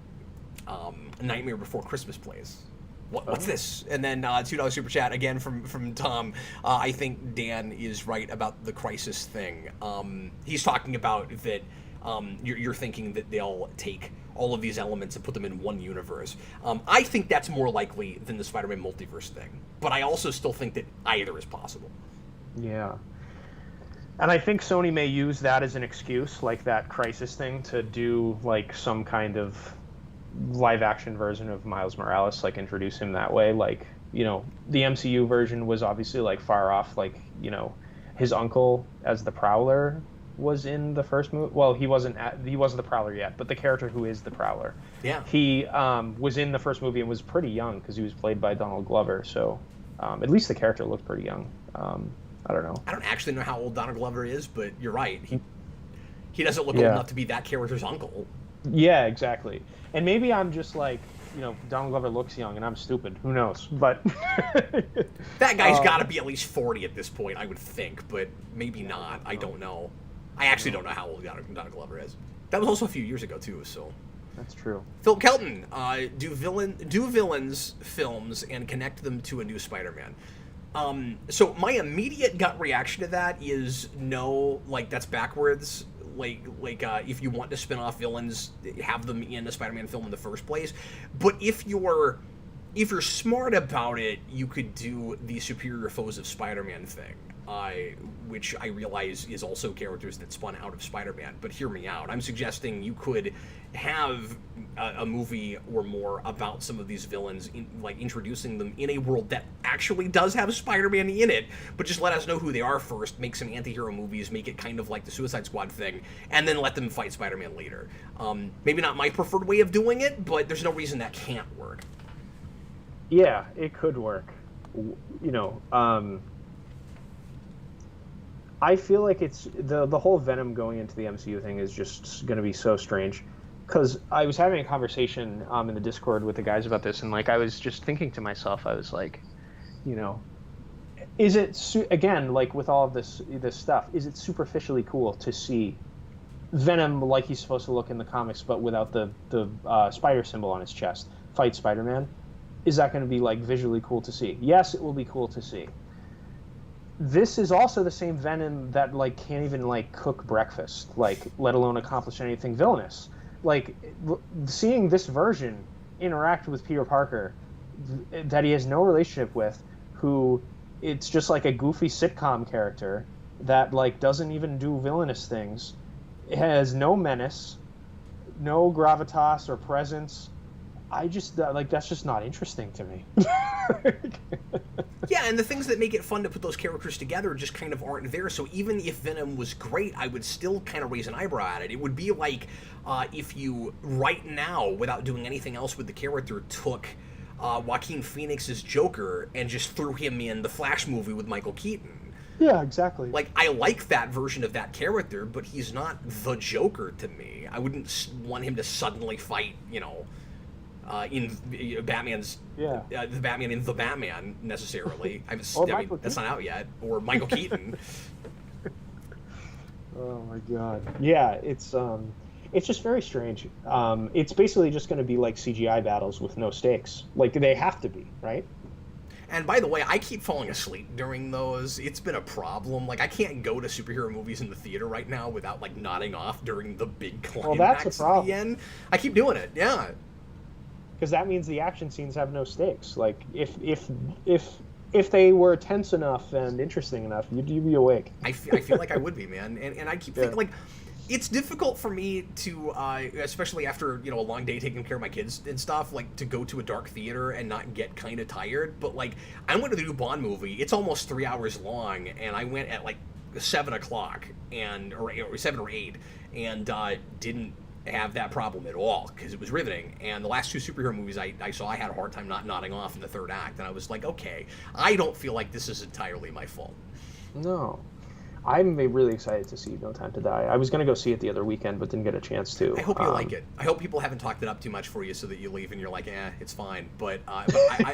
Nightmare Before Christmas place. What's this? And then $2 super chat again from Tom. I think Dan is right about the Crisis thing. He's talking about that you're thinking that they'll take all of these elements and put them in one universe. I think that's more likely than the Spider-Man multiverse thing. But I also still think that either is possible.
Yeah. And I think Sony may use that as an excuse, like that Crisis thing, to do like some kind of live action version of Miles Morales, like introduce him that way. Like, you know, the MCU version was obviously like far off, like, you know, his uncle as the Prowler was in the first movie. Well, he wasn't the Prowler yet, but the character who is the Prowler.
Yeah.
He was in the first movie and was pretty young because he was played by Donald Glover. So at least the character looked pretty young. I don't know.
I don't actually know how old Donald Glover is, but you're right. He doesn't look old enough to be that character's uncle.
Yeah, exactly. And maybe I'm just like, you know, Donald Glover looks young and I'm stupid. Who knows? But
that guy's got to be at least 40 at this point, I would think, but maybe not. I don't know. I actually don't know how old Donald Glover is. That was also a few years ago too, so.
That's true.
Philip Kelton, do villains films and connect them to a new Spider-Man. So my immediate gut reaction to that is no, like that's backwards. Like if you want to spin off villains, have them in a Spider-Man film in the first place. But if you're smart about it, you could do the Superior Foes of Spider-Man thing, which I realize is also characters that spun out of Spider-Man. But hear me out. I'm suggesting you could have a movie or more about some of these villains, like introducing them in a world that actually does have Spider-Man in it, but just let us know who they are first, make some anti-hero movies, make it kind of like the Suicide Squad thing, and then let them fight Spider-Man later. Maybe not my preferred way of doing it, but there's no reason that can't work.
Yeah, it could work. You know, I feel like it's the whole Venom going into the MCU thing is just going to be so strange. Because I was having a conversation in the Discord with the guys about this, and like I was just thinking to myself, I was like, you know, is it again, like with all of this stuff, is it superficially cool to see Venom like he's supposed to look in the comics, but without the spider symbol on his chest, fight Spider-Man? Is that going to be like visually cool to see? Yes, it will be cool to see. This is also the same Venom that like can't even like cook breakfast, like let alone accomplish anything villainous. Like seeing this version interact with Peter Parker that he has no relationship with, who it's just like a goofy sitcom character that like doesn't even do villainous things, it has no menace, no gravitas or presence. I just like that's just not interesting to me.
Yeah, and the things that make it fun to put those characters together just kind of aren't there. So even if Venom was great, I would still kind of raise an eyebrow at it. It would be like if you right now, without doing anything else with the character, took Joaquin Phoenix's Joker and just threw him in the Flash movie with Michael Keaton.
Yeah, exactly.
Like, I like that version of that character, but he's not the Joker to me. I wouldn't want him to suddenly fight, you know, in Batman's the Batman in The Batman necessarily. I mean, that's not out yet. Or Michael Keaton.
Oh my god. Yeah, it's just very strange. It's basically just going to be like CGI battles with no stakes. Like they have to be, right?
And by the way, I keep falling asleep during those. It's been a problem. Like I can't go to superhero movies in the theater right now without like nodding off during the big climax
that's a problem.
At the end. I keep doing it. Yeah.
Because that means the action scenes have no stakes. Like if they were tense enough and interesting enough, you'd be awake.
I feel like I would be, man. And I keep thinking like It's difficult for me to, especially after, a long day taking care of my kids and stuff, like, to go to a dark theater and not get kind of tired. But, like, I went to the new Bond movie. It's almost 3 hours long, and I went at, like, 7 o'clock, or 7 or 8, and didn't have that problem at all, because it was riveting. And the last 2 superhero movies I saw, I had a hard time not nodding off in the third act, and I was like, okay, I don't feel like this is entirely my fault.
No. I'm really excited to see No Time to Die. I was going to go see it the other weekend, but didn't get a chance to.
I hope you like it. I hope people haven't talked it up too much for you so that you leave and you're like, it's fine. But I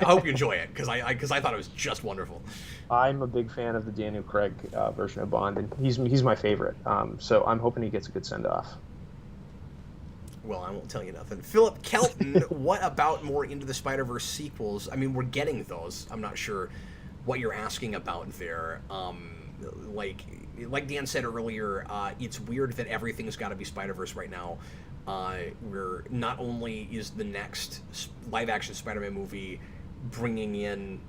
hope you enjoy it, because I thought it was just wonderful.
I'm a big fan of the Daniel Craig version of Bond, and he's my favorite. So I'm hoping he gets a good send-off.
Well, I won't tell you nothing. Philip Kelton, what about more Into the Spider-Verse sequels? I mean, we're getting those. I'm not sure what you're asking about there. Like Dan said earlier, it's weird that everything's got to be Spider-Verse right now. Where not only is the next live-action Spider-Man movie bringing in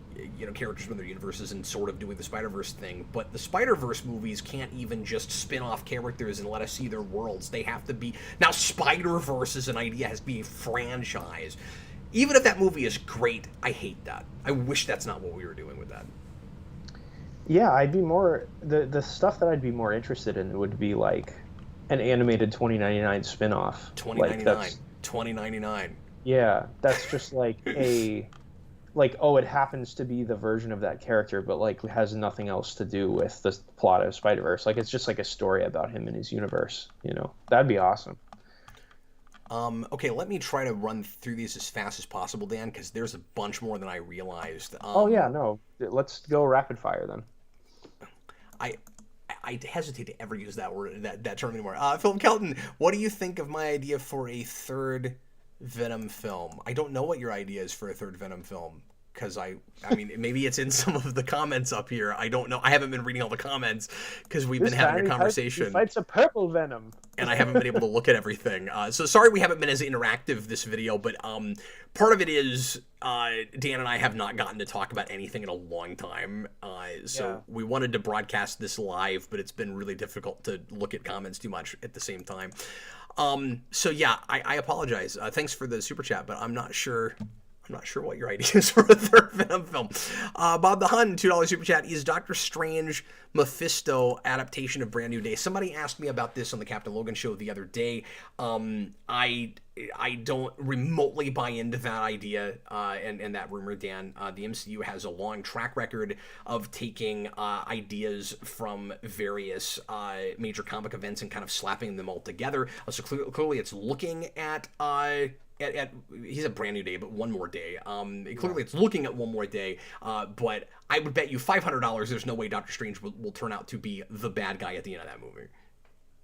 characters from their universes and sort of doing the Spider-Verse thing, but the Spider-Verse movies can't even just spin off characters and let us see their worlds. They have to be now. Spider-Verse as an idea has to be a franchise. Even if that movie is great, I hate that. I wish that's not what we were doing with that.
Yeah, I'd be more the stuff that I'd be more interested in would be like an animated 2099 spin-off.
2099.
Yeah, that's just like it happens to be the version of that character, but like has nothing else to do with the plot of Spider-Verse. Like it's just like a story about him and his universe, That'd be awesome.
Okay, let me try to run through these as fast as possible, Dan, because there's a bunch more than I realized.
Let's go rapid fire then.
I hesitate to ever use that word, that term anymore. Philip Kelton, what do you think of my idea for a third Venom film? I don't know what your idea is for a third Venom film, because I mean, maybe it's in some of the comments up here. I don't know. I haven't been reading all the comments because we've been having a conversation.
He fights a purple Venom.
And I haven't been able to look at everything. So sorry we haven't been as interactive this video, but part of it is Dan and I have not gotten to talk about anything in a long time. We wanted to broadcast this live, but it's been really difficult to look at comments too much at the same time. I apologize. Thanks for the super chat, but I'm not sure what your idea is for a third Venom film. Bob the Hun, $2 super chat. Is Doctor Strange Mephisto adaptation of Brand New Day? Somebody asked me about this on the Captain Logan show the other day. I don't remotely buy into that idea and that rumor, Dan. The MCU has a long track record of taking ideas from various major comic events and kind of slapping them all together. So clearly it's looking at he's a Brand New Day, but One More Day. Clearly it's looking at One More Day, but I would bet you $500 there's no way Doctor Strange will turn out to be the bad guy at the end of that movie.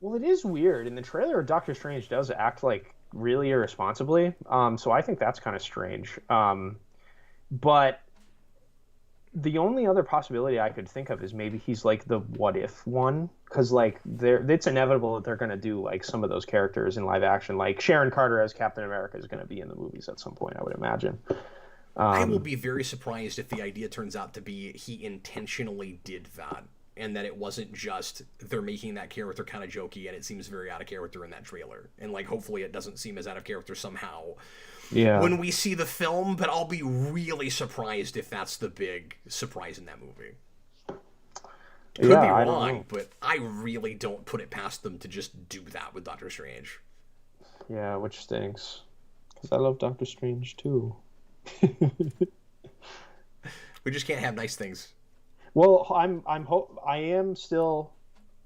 Well, it is weird. In the trailer, Doctor Strange does act like really irresponsibly, so I think that's kind of strange. But the only other possibility I could think of is maybe he's like the what if one, because like it's inevitable that they're going to do like some of those characters in live action. Like Sharon Carter as Captain America is going to be in the movies at some point, I would imagine.
I will be very surprised if the idea turns out to be he intentionally did that, and that it wasn't just they're making that character kind of jokey and it seems very out of character in that trailer. And like hopefully it doesn't seem as out of character somehow when we see the film, but I'll be really surprised if that's the big surprise in that movie. Could be wrong, but I really don't put it past them to just do that with Doctor Strange.
Yeah, which stinks. Because I love Doctor Strange too.
We just can't have nice things.
Well, I am still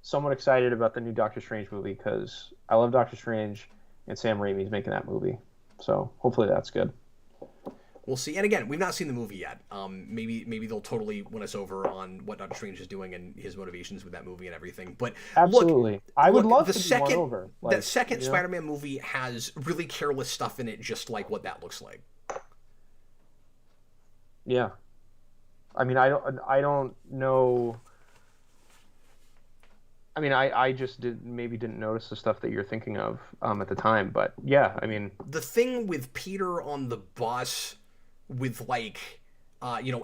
somewhat excited about the new Doctor Strange movie because I love Doctor Strange and Sam Raimi's making that movie. So hopefully that's good.
We'll see. And again, we've not seen the movie yet. Maybe they'll totally win us over on what Doctor Strange is doing and his motivations with that movie and everything. But
absolutely, I would love to be won over.
That second Spider-Man movie has really careless stuff in it, just like what that looks like.
Yeah, I mean, I don't know. I mean, I just didn't notice the stuff that you're thinking of at the time, but yeah, I mean,
the thing with Peter on the bus with like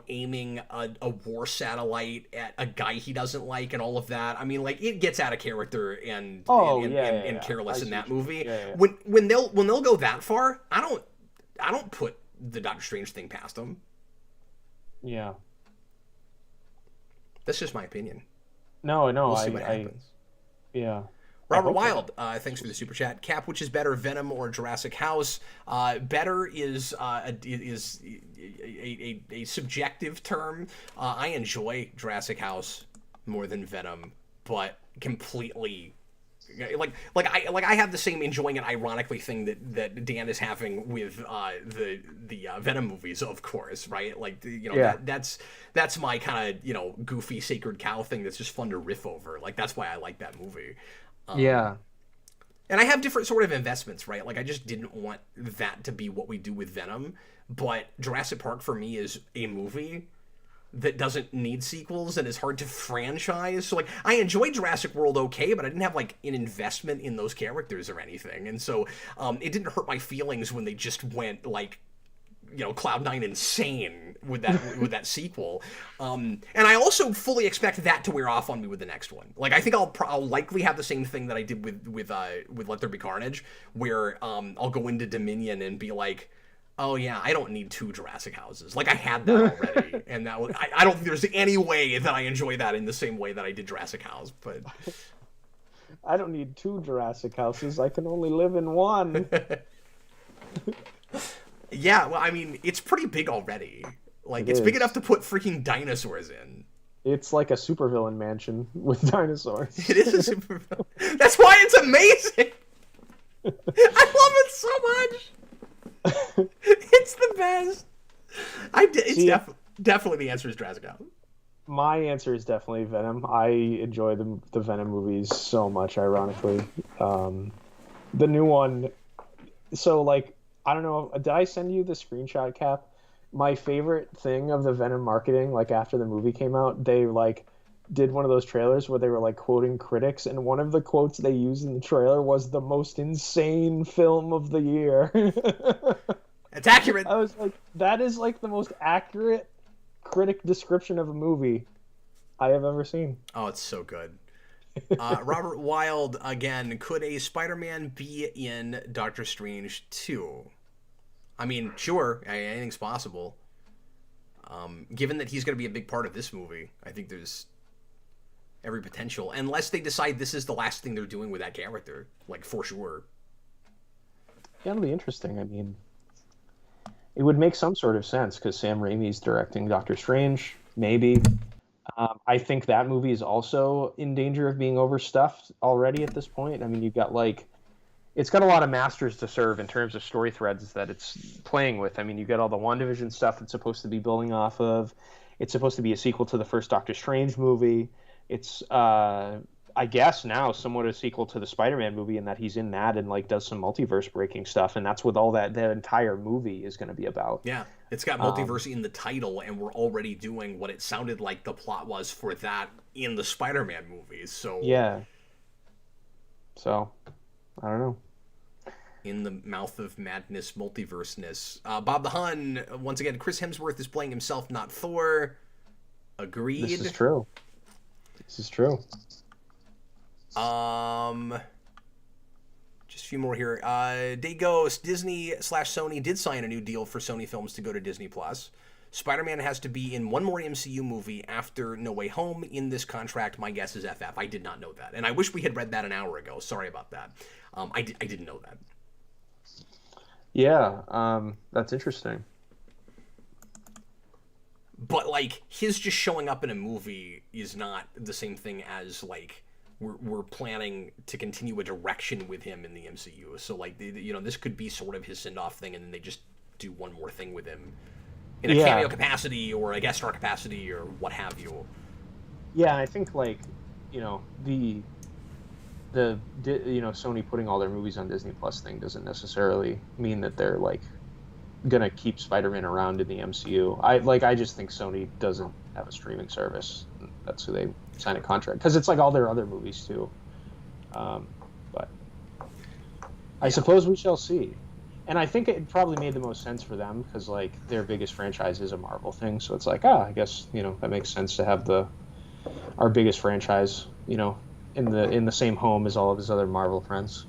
aiming a war satellite at a guy he doesn't like and all of that. I mean, like, it gets out of character and careless in that movie. When they'll go that far, I don't put the Doctor Strange thing past them.
Yeah.
That's just my opinion.
No,
we'll see what happens.
Yeah.
Robert Wild, thanks for the super chat. Cap, which is better, Venom or Jurassic House? Better is a subjective term. I enjoy Jurassic House more than Venom, but completely. I have the same enjoying it ironically thing that Dan is having with the Venom movies, of course, right? Like, that's my kind of goofy sacred cow thing that's just fun to riff over. Like, that's why I like that movie.
Yeah.
And I have different sort of investments, right? Like, I just didn't want that to be what we do with Venom, but Jurassic Park for me is a movie that doesn't need sequels and is hard to franchise. So, like, I enjoyed Jurassic World okay, but I didn't have, like, an investment in those characters or anything. And so it didn't hurt my feelings when they just went, like, Cloud9 insane with that sequel. And I also fully expect that to wear off on me with the next one. Like, I think I'll likely have the same thing that I did with Let There Be Carnage, where I'll go into Dominion and be like, oh yeah, I don't need 2 Jurassic Houses. Like, I had that already, and that was, I don't think there's any way that I enjoy that in the same way that I did Jurassic House. But
I don't need 2 Jurassic Houses. I can only live in one.
Yeah, well, I mean, it's pretty big already. Like, it's big enough to put freaking dinosaurs in.
It's like a supervillain mansion with dinosaurs.
It is a supervillain. That's why it's amazing. I love it so much. It's the best. Definitely the answer is Jurassic House.
My answer is definitely Venom. I enjoy the Venom movies so much, ironically. The new one, so, like, I don't know, did I send you the screenshot, Cap? My favorite thing of the Venom marketing, like, after the movie came out, they, like, did one of those trailers where they were, like, quoting critics, and one of the quotes they used in the trailer was the most insane film of the year.
It's accurate.
I was like, that is, like, the most accurate critic description of a movie I have ever seen.
Oh, it's so good. Robert Wild, again, could a Spider-Man be in Doctor Strange 2? I mean, sure, anything's possible. Given that he's going to be a big part of this movie, I think there's every potential. Unless they decide this is the last thing they're doing with that character, like, for sure.
Yeah, it'll be interesting. I mean, it would make some sort of sense because Sam Raimi's directing Doctor Strange, maybe. I think that movie is also in danger of being overstuffed already at this point. I mean, you've got, like, it's got a lot of masters to serve in terms of story threads that it's playing with. I mean, you've got all the WandaVision stuff it's supposed to be building off of. It's supposed to be a sequel to the first Doctor Strange movie. It's, I guess now somewhat a sequel to the Spider-Man movie in that he's in that and, like, does some multiverse breaking stuff, and that's what all that entire movie is going to be about.
Yeah, it's got multiverse in the title, and we're already doing what it sounded like the plot was for that in the Spider-Man movies. So
yeah. So, I don't know.
In the mouth of madness, multiverseness. Bob the Hun, once again, Chris Hemsworth is playing himself, not Thor. Agreed.
This is true. This is true.
Just a few more here. Day Ghost, Disney/Sony did sign a new deal for Sony films to go to Disney+. Spider-Man has to be in one more MCU movie after No Way Home in this contract. My guess is FF. I did not know that. And I wish we had read that an hour ago. Sorry about that. I didn't know that.
Yeah, that's interesting.
But, like, his just showing up in a movie is not the same thing as, like, we're planning to continue a direction with him in the MCU. So, like, this could be sort of his send-off thing, and then they just do one more thing with him in a cameo capacity or a guest star capacity or what have you.
Yeah, I think, like, the Sony putting all their movies on Disney Plus thing doesn't necessarily mean that they're, like, gonna keep Spider-Man around in the MCU. I just think Sony doesn't have a streaming service. That's who they sign a contract, because it's like all their other movies too. But I suppose we shall see. And I think it probably made the most sense for them because like their biggest franchise is a Marvel thing, so it's like, I guess that makes sense to have our biggest franchise, in the same home as all of his other Marvel friends.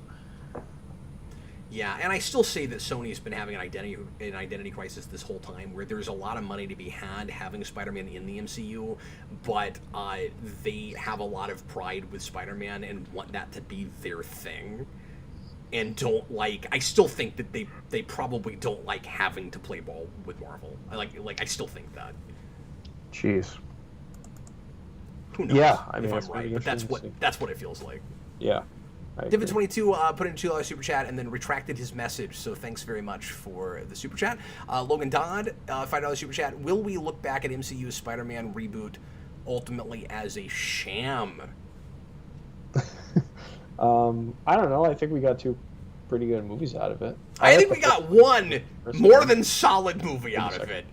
Yeah, and I still say that Sony's been having an identity crisis this whole time, where there's a lot of money to be had having Spider-Man in the MCU, but they have a lot of pride with Spider-Man and want that to be their thing, and don't like. I still think that they probably don't like having to play ball with Marvel. I still think that.
Jeez.
Who knows?
Yeah, I mean,
if I'm right, but that's what it feels like.
Yeah.
David22 put in $2 super chat and then retracted his message, so thanks very much for the super chat. Logan Dodd, $5 super chat. Will we look back at MCU's Spider-Man reboot ultimately as a sham?
I don't know. I think we got 2 pretty good movies out of it.
I think we got one more than solid movie out of it.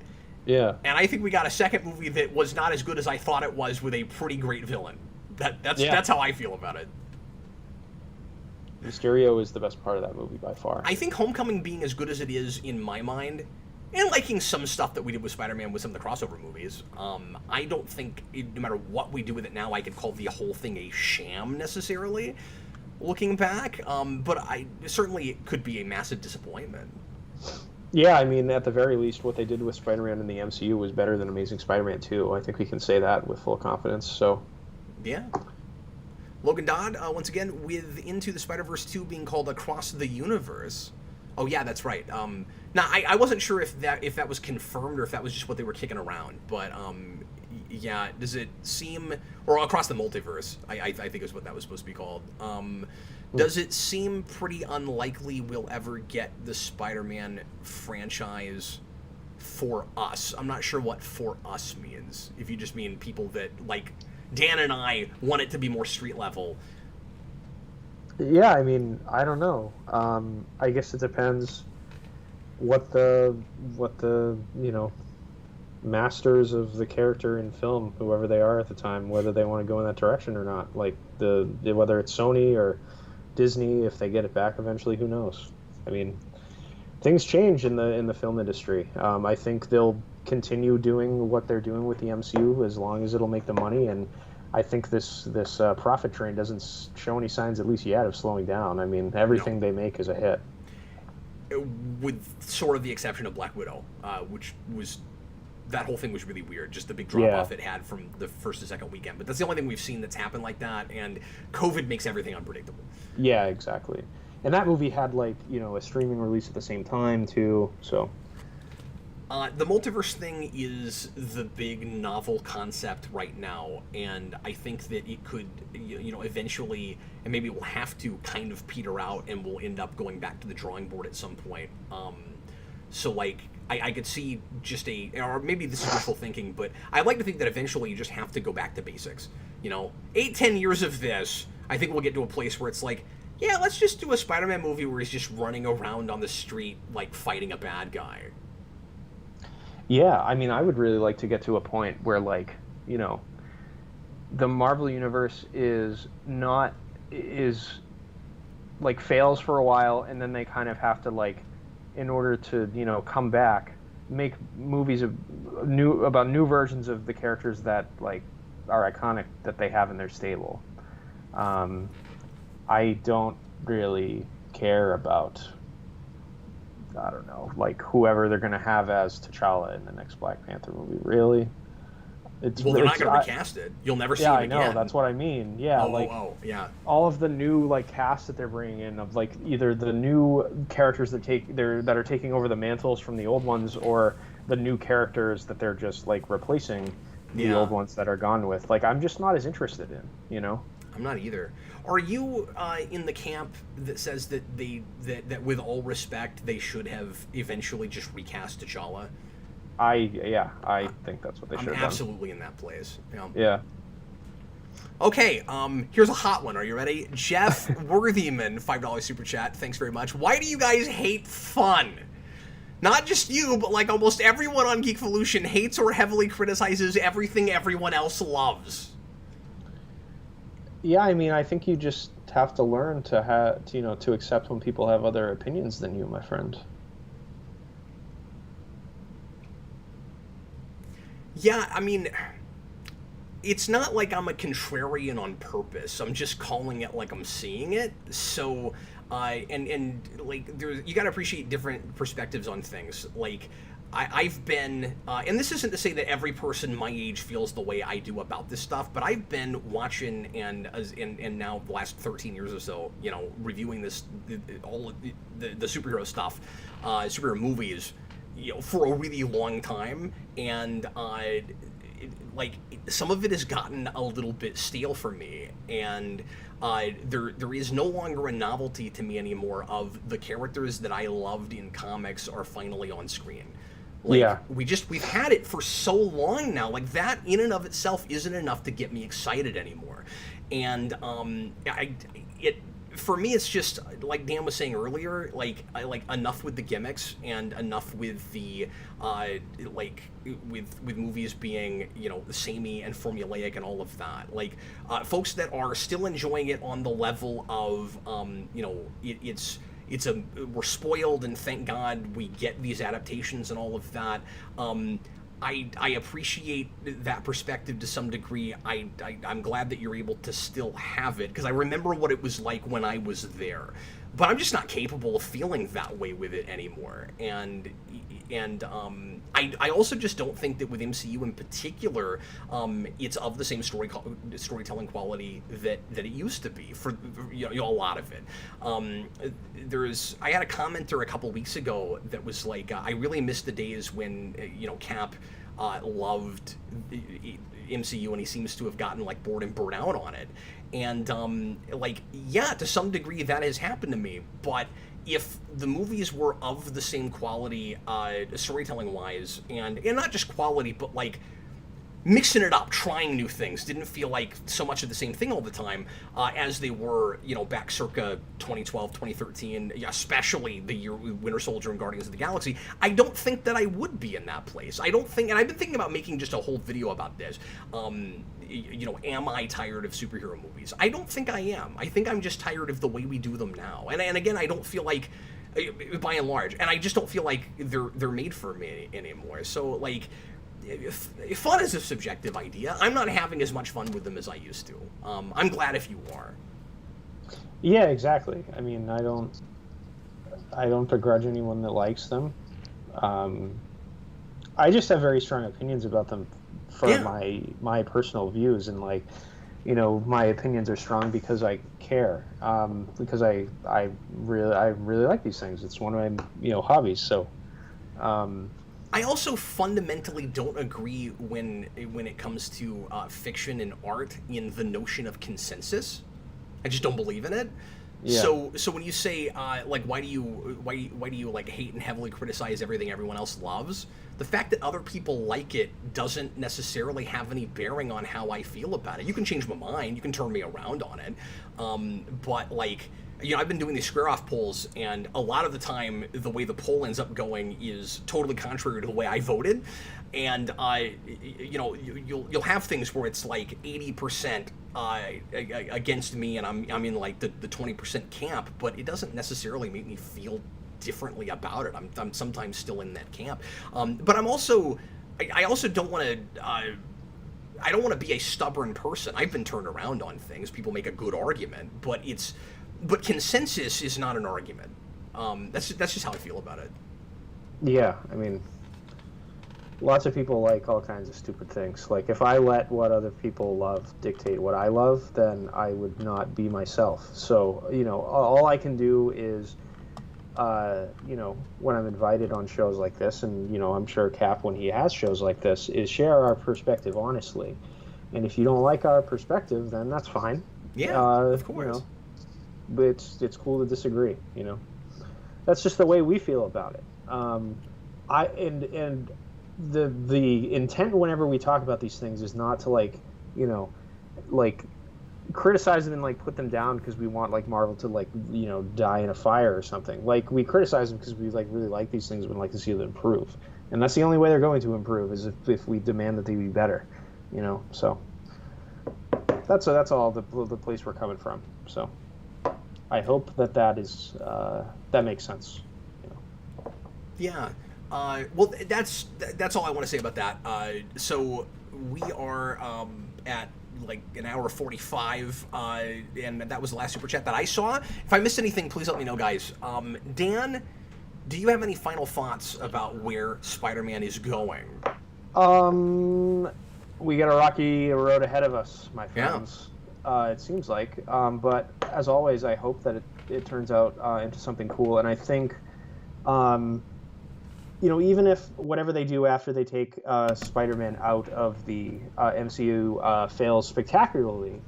Yeah.
And I think we got a second movie that was not as good as I thought it was, with a pretty great villain. That's how I feel about it.
Mysterio is the best part of that movie by far.
I think Homecoming being as good as it is in my mind, and liking some stuff that we did with Spider-Man with some of the crossover movies, I don't think, no matter what we do with it now, I could call the whole thing a sham necessarily, looking back. But certainly it could be a massive disappointment.
Yeah, I mean, at the very least, what they did with Spider-Man in the MCU was better than Amazing Spider-Man 2. I think we can say that with full confidence, so...
Yeah. Logan Dodd, once again, with Into the Spider-Verse 2 being called Across the Universe. Oh, yeah, that's right. Now, I wasn't sure if that was confirmed or if that was just what they were kicking around. But, yeah, does it seem... Or Across the Multiverse, I think is what that was supposed to be called. Does it seem pretty unlikely we'll ever get the Spider-Man franchise for us? I'm not sure what for us means. If you just mean people that, like... Dan and I want it to be more street level.
Yeah, I mean, I don't know. I guess it depends what the masters of the character in film, whoever they are at the time, whether they want to go in that direction or not. Like whether it's Sony or Disney, if they get it back eventually, who knows? I mean, things change in the film industry. I think they'll continue doing what they're doing with the MCU as long as it'll make the money, and I think this profit train doesn't show any signs, at least yet, of slowing down. I mean, everything they make is a hit,
with sort of the exception of Black Widow, which was, that whole thing was really weird, just the big drop off it had from the first to second weekend. But that's the only thing we've seen that's happened like that, and COVID makes everything unpredictable.
Yeah, exactly. And that movie had a streaming release at the same time too, so.
The multiverse thing is the big novel concept right now, and I think that it could, eventually, and maybe it will have to kind of peter out, and we'll end up going back to the drawing board at some point. So, I could see or maybe this is wishful thinking, but I like to think that eventually you just have to go back to basics. 8-10 years of this, I think we'll get to a place where it's like, yeah, let's just do a Spider-Man movie where he's just running around on the street, fighting a bad guy.
Yeah, I mean, I would really like to get to a point where, the Marvel Universe fails for a while, and then they kind of have to, in order to, come back, make movies about new versions of the characters that, are iconic that they have in their stable. I don't really care about... I don't know, whoever they're going to have as T'Challa in the next Black Panther movie. Really?
They're not going to recast it. You'll never see him again.
Yeah, I know. That's what I mean. Yeah,
yeah.
All of the new cast that they're bringing in of either the new characters that are taking over the mantles from the old ones, or the new characters that they're just replacing the old ones that are gone with. I'm just not as interested in.
I'm not either. Are you in the camp that says that that with all respect they should have eventually just recast T'Challa?
I think that's what they should have done.
I'm absolutely in that place.
Yeah.
Okay, here's a hot one. Are you ready? Jeff Worthyman, $5 super chat. Thanks very much. Why do you guys hate fun? Not just you, but almost everyone on Geekvolution hates or heavily criticizes everything everyone else loves.
Yeah, I mean, I think you just have to learn to accept when people have other opinions than you, my friend.
Yeah, I mean, it's not like I'm a contrarian on purpose. I'm just calling it like I'm seeing it. So, and like, you got to appreciate different perspectives on things. Like, I've been, and this isn't to say that every person my age feels the way I do about this stuff, but I've been watching and now the last 13 years or so, you know, reviewing all of the superhero stuff, superhero movies, you know, for a really long time, and like, some of it has gotten a little bit stale for me, and there is no longer a novelty to me anymore of the characters that I loved in comics are finally on screen. Like,
Yeah.
we've had it for so long now. Like, that in and of itself isn't enough to get me excited anymore. And for me, it's just like Dan was saying earlier. Like, enough with the gimmicks and enough with the with movies being, you know, samey and formulaic and all of that. Like, folks that are still enjoying it on the level of you know, we're spoiled, and thank God we get these adaptations and all of that. I appreciate that perspective to some degree. I'm glad that you're able to still have it, because I remember what it was like when I was there. But I'm just not capable of feeling that way with it anymore. And I also just don't think that with MCU in particular, it's of the same storytelling quality that it used to be for, you know, a lot of it. I had a commenter a couple weeks ago that was like, I really miss the days when, you know, Cap loved MCU, and he seems to have gotten like bored and burnt out on it. And like, yeah, to some degree that has happened to me, but if the movies were of the same quality, storytelling wise, and not just quality, but like mixing it up, trying new things, didn't feel like so much of the same thing all the time, as they were, you know, back circa 2012, 2013, especially the year Winter Soldier and Guardians of the Galaxy, I don't think that I would be in that place. I don't think, and I've been thinking about making just a whole video about this, you know, am I tired of superhero movies? I don't think I am. I think I'm just tired of the way we do them now. And again, I don't feel like, by and large, and I just don't feel like they're made for me anymore. So, like, fun is a subjective idea. I'm not having as much fun with them as I used to. I'm glad if you are.
Yeah, exactly. I mean, I don't begrudge anyone that likes them. I just have very strong opinions about them for my personal views, and, like, you know, my opinions are strong because I care, because I really like these things. It's one of my, you know, hobbies. So.
I also fundamentally don't agree when it comes to fiction and art in the notion of consensus. I just don't believe in it. Yeah. So when you say like, why do you like hate and heavily criticize everything everyone else loves? The fact that other people like it doesn't necessarily have any bearing on how I feel about it. You can change my mind, you can turn me around on it, but, like, you know, I've been doing these square off polls, and a lot of the time the way the poll ends up going is totally contrary to the way I voted. And you know, you'll have things where it's like 80% against me, and I'm in like the 20% camp, but it doesn't necessarily make me feel differently about it. I'm sometimes still in that camp, but I also don't want to. I don't want to be a stubborn person. I've been turned around on things. People make a good argument, but consensus is not an argument. That's just how I feel about it.
Yeah, I mean, lots of people like all kinds of stupid things. Like, if I let what other people love dictate what I love, then I would not be myself. So, you know, all I can do is, you know, when I'm invited on shows like this, and, you know, I'm sure Cap, when he has shows like this, is share our perspective honestly. And if you don't like our perspective, then that's fine.
Yeah, of course.
You know, but it's cool to disagree, you know. That's just the way we feel about it. The intent whenever we talk about these things is not to, like, you know, like, criticize them and, like, put them down because we want, like, Marvel to, like, you know, die in a fire or something. Like, we criticize them because we, like, really like these things and would like to see them improve. And that's the only way they're going to improve, is if we demand that they be better, you know. So that's all the place we're coming from. So I hope that is that makes sense. You know.
Yeah. Well, that's all I want to say about that. So we are at like an hour 45, and that was the last super chat that I saw. If I missed anything, please let me know, guys. Dan, do you have any final thoughts about where Spider-Man is going?
We got a rocky road ahead of us, my friends. Yeah. It seems like. But as always, I hope that it turns out into something cool. And I think, even if whatever they do after they take Spider-Man out of the MCU fails spectacularly,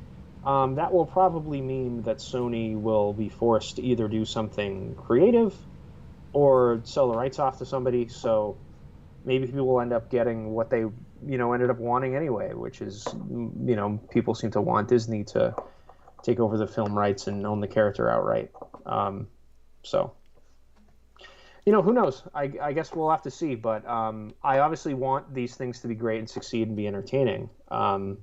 that will probably mean that Sony will be forced to either do something creative or sell the rights off to somebody. So maybe people will end up getting what they, ended up wanting anyway, which is, people seem to want Disney to take over the film rights and own the character outright. So, who knows? I guess we'll have to see. But I obviously want these things to be great and succeed and be entertaining. But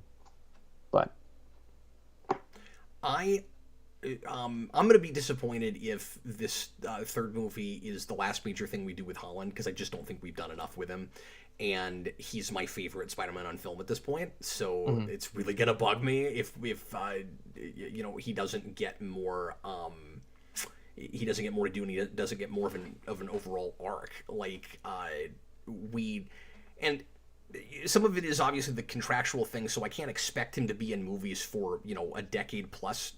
I'm going to be disappointed if this third movie is the last major thing we do with Holland, because I just don't think we've done enough with him. And he's my favorite Spider-Man on film at this point, so it's really going to bug me if he doesn't get more he doesn't get more to do, and he doesn't get more of an overall arc. And some of it is obviously the contractual thing, so I can't expect him to be in movies for, a decade plus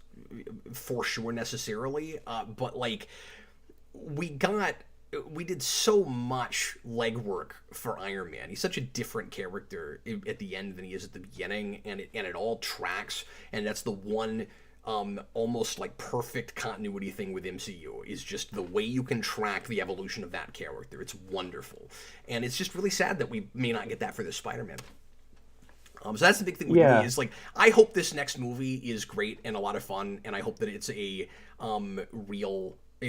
for sure necessarily. But we did so much legwork for Iron Man. He's such a different character at the end than he is at the beginning, and it all tracks, and that's the one almost like perfect continuity thing with MCU, is just the way you can track the evolution of that character. It's wonderful. And it's just really sad that we may not get that for this Spider-Man. So that's the big thing with me, is I hope this next movie is great and a lot of fun, and I hope that it's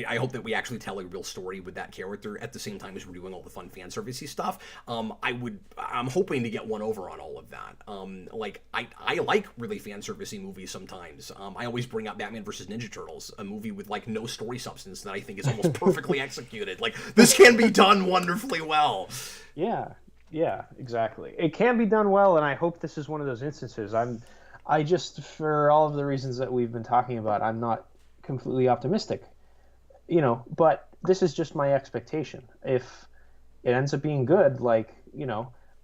I hope that we actually tell a real story with that character at the same time as we're doing all the fun fan servicey stuff. I'm hoping to get one over on all of that. I like really fan servicey movies sometimes. I always bring up Batman vs. Ninja Turtles, a movie with no story substance that I think is almost perfectly executed. This can be done wonderfully well.
Yeah, exactly. It can be done well, and I hope this is one of those instances. I just, for all of the reasons that we've been talking about, I'm not completely optimistic. But this is just my expectation. If it ends up being good,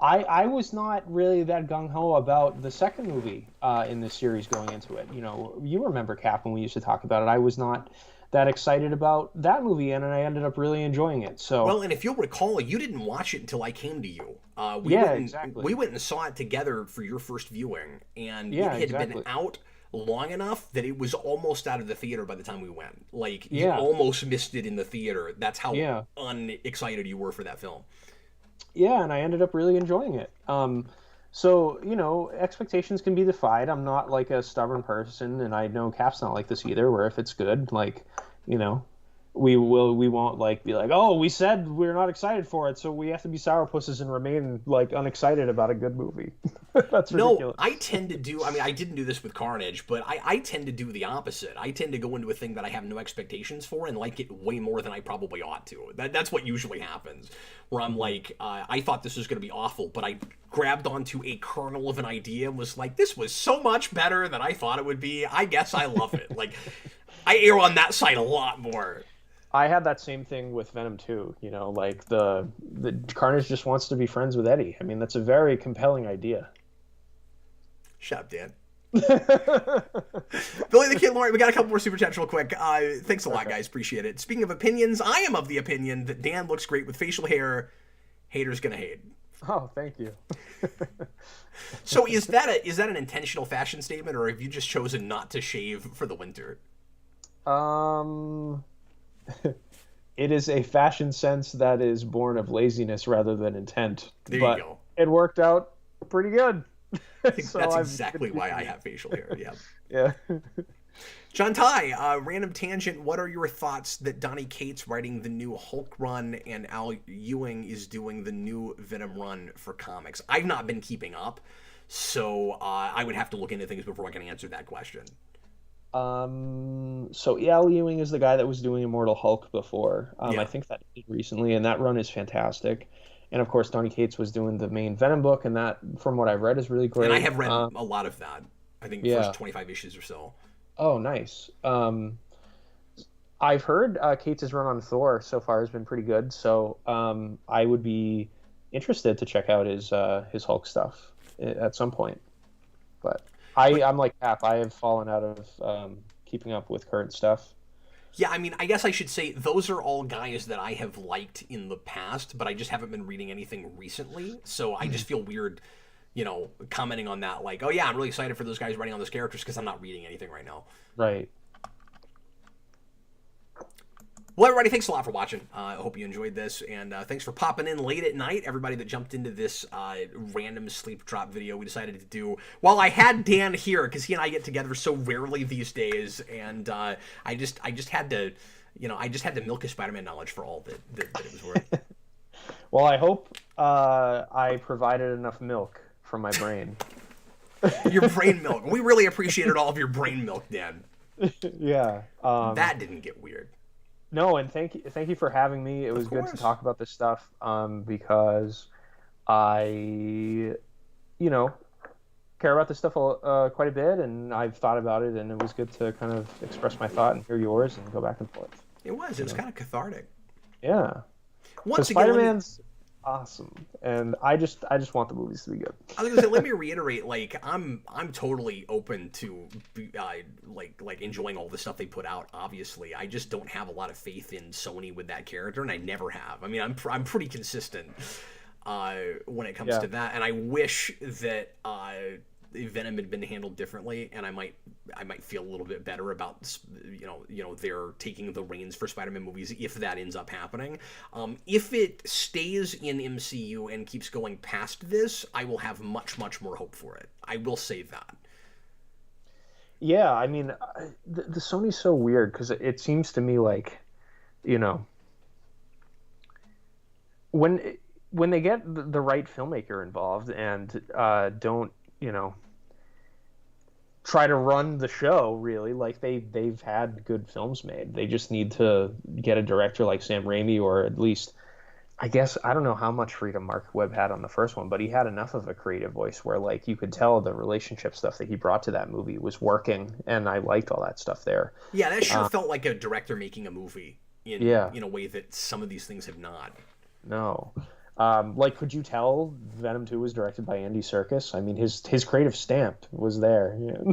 I was not really that gung-ho about the second movie in this series going into it. You remember, Cap, when we used to talk about it. I was not that excited about that movie, and I ended up really enjoying it. So
well, and if you'll recall, you didn't watch it until I came to you.
Exactly.
We went and saw it together for your first viewing, and it had been out long enough that it was almost out of the theater by the time we went. You almost missed it in the theater. That's how unexcited you were for that film.
Yeah, and I ended up really enjoying it. So, expectations can be defied. I'm not a stubborn person, and I know Cap's not like this either, where if it's good, we won't be oh, we said we're not excited for it, so we have to be sourpusses and remain unexcited about a good movie. That's ridiculous.
No, I tend to do, I didn't do this with Carnage, but I tend to do the opposite. I tend to go into a thing that I have no expectations for and like it way more than I probably ought to. That's what usually happens, where I'm I thought this was going to be awful, but I grabbed onto a kernel of an idea and was this was so much better than I thought it would be. I guess I love it. I err on that side a lot more.
I had that same thing with Venom 2, the Carnage just wants to be friends with Eddie. That's a very compelling idea.
Shut up, Dan. Billy the Kid Lawrence, we got a couple more super chats real quick. Thanks a lot, guys. Appreciate it. Speaking of opinions, I am of the opinion that Dan looks great with facial hair. Haters gonna hate.
Oh, thank you.
So is that an intentional fashion statement, or have you just chosen not to shave for the winter?
It is a fashion sense that is born of laziness rather than intent.
There you go.
It worked out pretty good.
I think that's exactly why I have facial hair. Yeah.
Yeah.
John Ty, random tangent. What are your thoughts that Donny Cates writing the new Hulk run and Al Ewing is doing the new Venom run for comics? I've not been keeping up, so I would have to look into things before I can answer that question.
So Al Ewing is the guy that was doing Immortal Hulk before. I
Yeah.
think that did recently, and that run is fantastic. And of course, Tony Cates was doing the main Venom book, and that, from what I've read, is really
And I
great.
have read a lot of that. I think the first
Yeah.
25 issues or so.
Oh, nice. I've heard Cates' run on Thor so far has been pretty good, so I would be interested to check out his Hulk stuff at some point. But
But
I'm like Cap. I have fallen out of keeping up with current stuff.
yeah, I mean, I guess I should say those are all guys that I have liked in the past, but I just haven't been reading anything recently. So I just feel weird, commenting on that. Like, oh yeah, I'm really excited for those guys writing on those characters because I'm not reading anything right now.
Right.
Well, everybody, thanks a lot for watching. I hope you enjoyed this, and thanks for popping in late at night. Everybody that jumped into this random sleep drop video we decided to do while I had Dan here, because he and I get together so rarely these days, and I just had to, I just had to milk his Spider-Man knowledge for all that it was worth.
Well, I hope I provided enough milk from my brain.
Your brain milk. We really appreciated all of your brain milk, Dan.
Yeah.
That didn't get weird.
No, and thank you for having me. It was good to talk about this stuff because I, care about this stuff quite a bit, and I've thought about it, and it was good to kind of express my thought and hear yours and go back and forth.
It was kind of cathartic.
Yeah.
Once again,
Spider-Man's awesome, and I just want the movies to be good.
I was gonna say, let me reiterate, like I'm totally open to like enjoying all the stuff they put out. Obviously, I just don't have a lot of faith in Sony with that character, and I never have. I mean, I'm pretty consistent when it comes to that, and I wish that Venom had been handled differently, and I might feel a little bit better about they're taking the reins for Spider-Man movies if that ends up happening. If it stays in MCU and keeps going past this, I will have much more hope for it. I will say that.
Yeah, I mean, the Sony's so weird because it seems to me like, when they get the right filmmaker involved and don't try to run the show, really, like they've had good films made. They just need to get a director like Sam Raimi, or at least, I guess, I don't know how much freedom Mark Webb had on the first one, but he had enough of a creative voice where, like, you could tell the relationship stuff that he brought to that movie was working, and I liked all that stuff there.
Yeah, that sure felt like a director making a movie in a way that some of these things have not.
No. Like, could you tell Venom 2 was directed by Andy Serkis? I mean, his creative stamp was there. Yeah.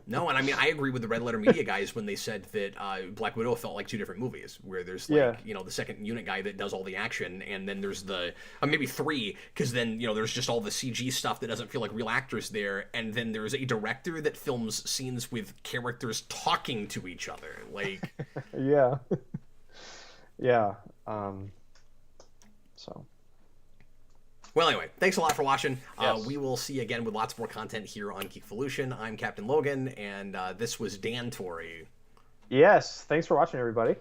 No, and I mean, I agree with the Red Letter Media guys when they said that Black Widow felt like two different movies, where there's like, the second unit guy that does all the action, and then there's the, maybe three, because then, there's just all the CG stuff that doesn't feel like real actors there, and then there's a director that films scenes with characters talking to each other, like...
Yeah. Yeah. So...
Well, anyway, thanks a lot for watching.
Yes.
We will see you again with lots more content here on Geekvolution. I'm Captain Logan, and this was Dan Torrey.
Yes, thanks for watching, everybody.